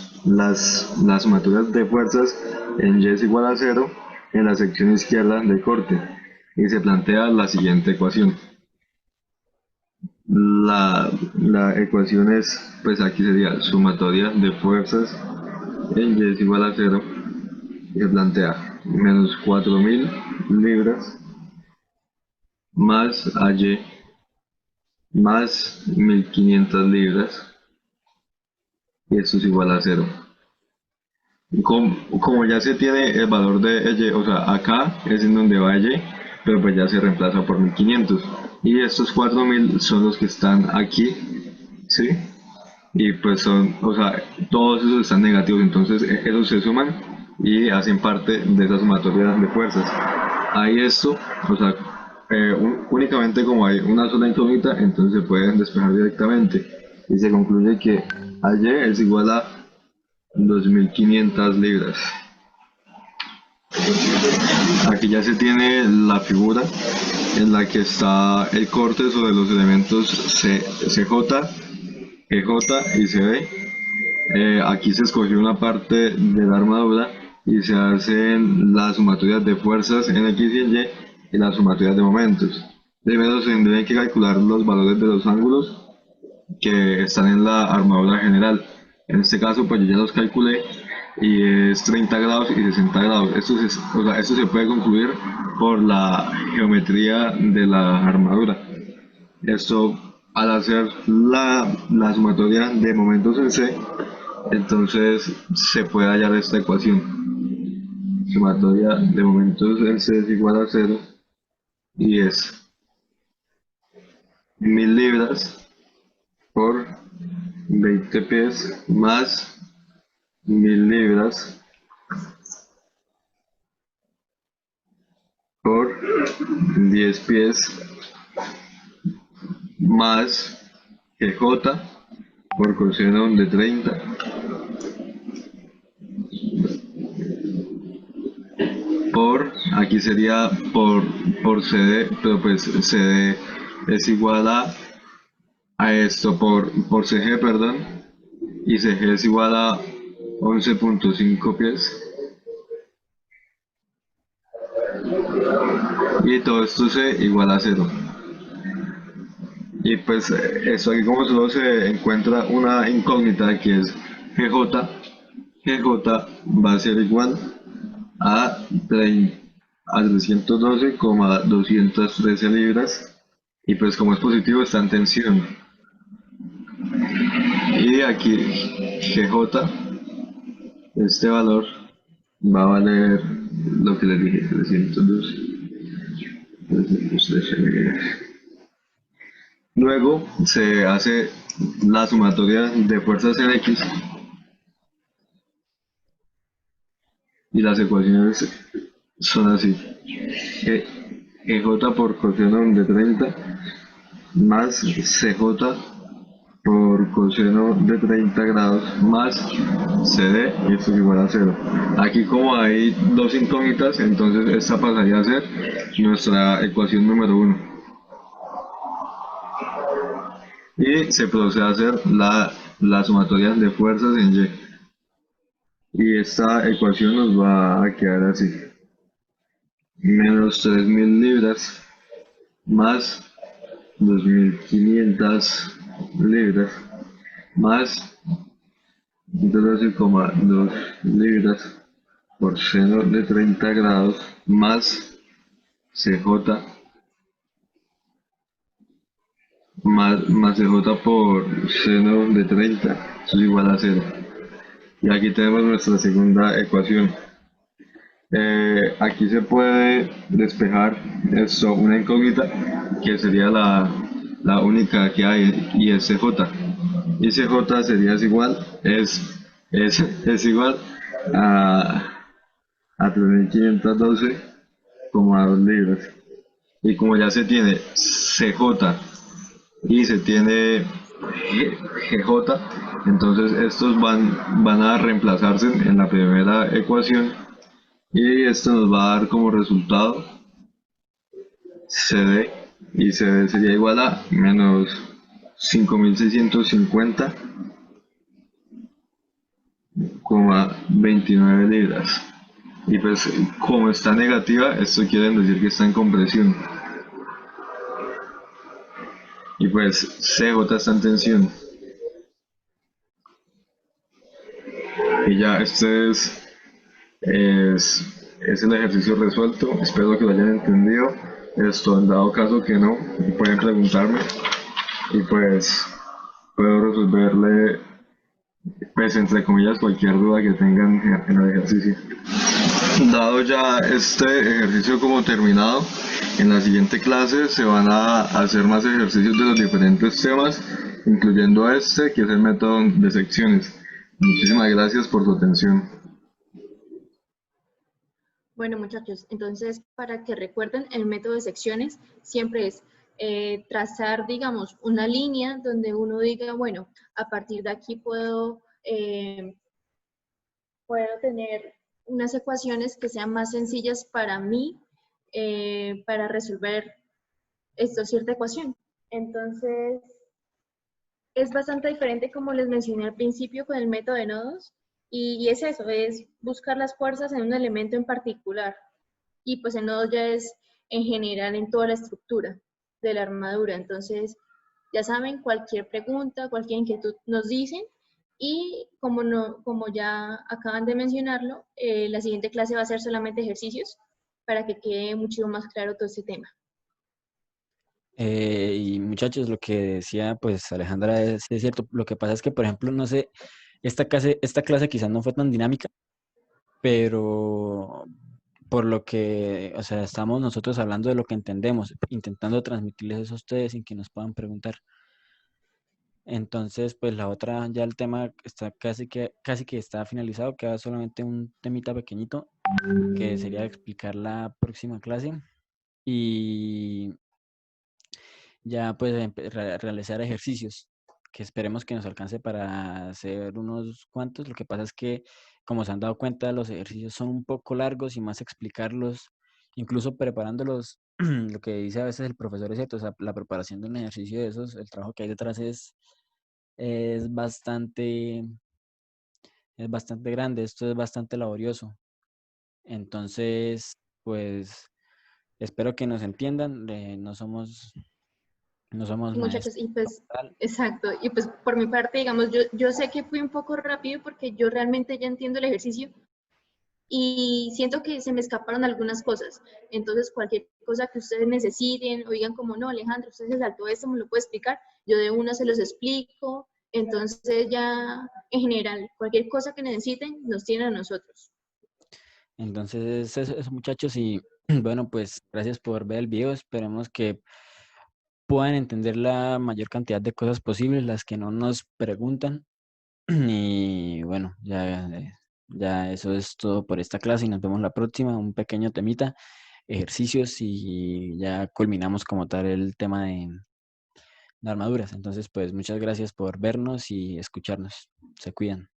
sumaturas de fuerzas en Y es igual a 0 en la sección izquierda del corte y se plantea la siguiente ecuación. La ecuación es, pues aquí sería sumatoria de fuerzas en Y es igual a 0 y se plantea menos 4000 libras más AY más 1500 libras y esto es igual a 0. Como ya se tiene el valor de Y, acá es en donde va Y, pero pues ya se reemplaza por 1500 y estos 4000 son los que están aquí, ¿sí? Y pues son, todos esos están negativos, entonces esos se suman y hacen parte de esa sumatoria de fuerzas. Ahí esto, únicamente como hay una sola incógnita, entonces se pueden despejar directamente y se concluye que AY es igual a 2500 libras. Aquí ya se tiene la figura en la que está el corte sobre los elementos CJ, EJ y CB. Aquí se escogió una parte de la armadura y se hacen las sumatorias de fuerzas en X y en Y y las sumatorias de momentos. Primero se tendrían que calcular los valores de los ángulos que están en la armadura general. En este caso pues yo ya los calculé y es 30 grados y 60 grados. Esto se puede concluir por la geometría de la armadura. Esto, al hacer la sumatoria de momentos en C, entonces se puede hallar esta ecuación. Sumatoria de momentos en C es igual a 0 y es 1000 libras por 20 pies más 1000 libras por 10 pies más GJ por coseno de 30 por, aquí sería por CD, pero pues CD es igual a esto por CG, perdón, y CG es igual a 11.5 pies. Y todo esto se igual a cero. Y pues eso aquí como solo se encuentra una incógnita que es GJ, GJ va a ser igual a 312,213 libras y pues como es positivo está en tensión. Y aquí GJ, este valor va a valer lo que les dije, 313 libras. Luego se hace la sumatoria de fuerzas en X y las ecuaciones son así. EJ por coseno de 30 más CJ por coseno de 30 grados más CD, y esto es igual a cero. Aquí como hay dos incógnitas, entonces esta pasaría a ser nuestra ecuación número 1. Y se procede a hacer la sumatoria de fuerzas en Y. Y esta ecuación nos va a quedar así. Menos 3000 libras más 2500 libras más 12,2 libras por seno de 30 grados más CJ más CJ por seno de 30, eso es igual a cero. Y aquí tenemos nuestra segunda ecuación. Aquí se puede despejar esto, una incógnita que sería la única que hay, y es CJ. Y CJ sería es igual a 3512,2 libras. Y como ya se tiene CJ y se tiene GJ, entonces estos van a reemplazarse en la primera ecuación y esto nos va a dar como resultado CD, y CD sería igual a menos 5650,29 libras. Y pues como está negativa, esto quiere decir que está en compresión. Y pues CJ está en tensión. Y ya es el ejercicio resuelto. Espero que lo hayan entendido. Esto, en dado caso que no, pueden preguntarme y pues puedo resolverle, pues entre comillas, cualquier duda que tengan en el ejercicio. Dado ya este ejercicio como terminado, en la siguiente clase se van a hacer más ejercicios de los diferentes temas, incluyendo este, que es el método de secciones. Muchísimas gracias por su atención. Bueno, muchachos, entonces para que recuerden, el método de secciones siempre es trazar, digamos, una línea donde uno diga, bueno, a partir de aquí puedo tener unas ecuaciones que sean más sencillas para mí, para resolver cierta ecuación. Entonces, es bastante diferente, como les mencioné al principio, con el método de nodos, y es eso, es buscar las fuerzas en un elemento en particular. Y pues el nodo ya es en general en toda la estructura de la armadura. Entonces, ya saben, cualquier pregunta, cualquier inquietud nos dicen. Y como ya acaban de mencionarlo, la siguiente clase va a ser solamente ejercicios para que quede mucho más claro todo este tema. Y muchachos, lo que decía pues Alejandra es cierto. Lo que pasa es que, por ejemplo, no sé, esta clase quizás no fue tan dinámica, pero por lo que, o sea, estamos nosotros hablando de lo que entendemos, intentando transmitirles eso a ustedes sin que nos puedan preguntar. Entonces, pues la otra, ya el tema está casi que está finalizado, queda solamente un temita pequeñito que sería explicar la próxima clase y ya pues realizar ejercicios que esperemos que nos alcance para hacer unos cuantos. Lo que pasa es que, como se han dado cuenta, los ejercicios son un poco largos y más explicarlos, incluso preparándolos, lo que dice a veces el profesor es cierto, o sea, la preparación de un ejercicio de esos, el trabajo que hay detrás es bastante, es bastante grande, esto es bastante laborioso. Entonces, pues espero que nos entiendan, no somos Muchachos, maestros y pues, como tal. exacto, y pues por mi parte, digamos, yo sé que fui un poco rápido porque yo realmente ya entiendo el ejercicio y siento que se me escaparon algunas cosas. Entonces, cualquier cosa que ustedes necesiten o digan como, no, Alejandro, usted se saltó esto, me lo puede explicar, yo de una se los explico. Entonces, ya en general, cualquier cosa que necesiten, nos tienen a nosotros. Entonces, eso, muchachos, y bueno, pues gracias por ver el video. Esperemos que puedan entender la mayor cantidad de cosas posibles, las que no nos preguntan. Y bueno, ya eso es todo por esta clase y nos vemos la próxima. Un pequeño temita, ejercicios y ya culminamos como tal el tema de armaduras. Entonces, pues muchas gracias por vernos y escucharnos. Se cuidan.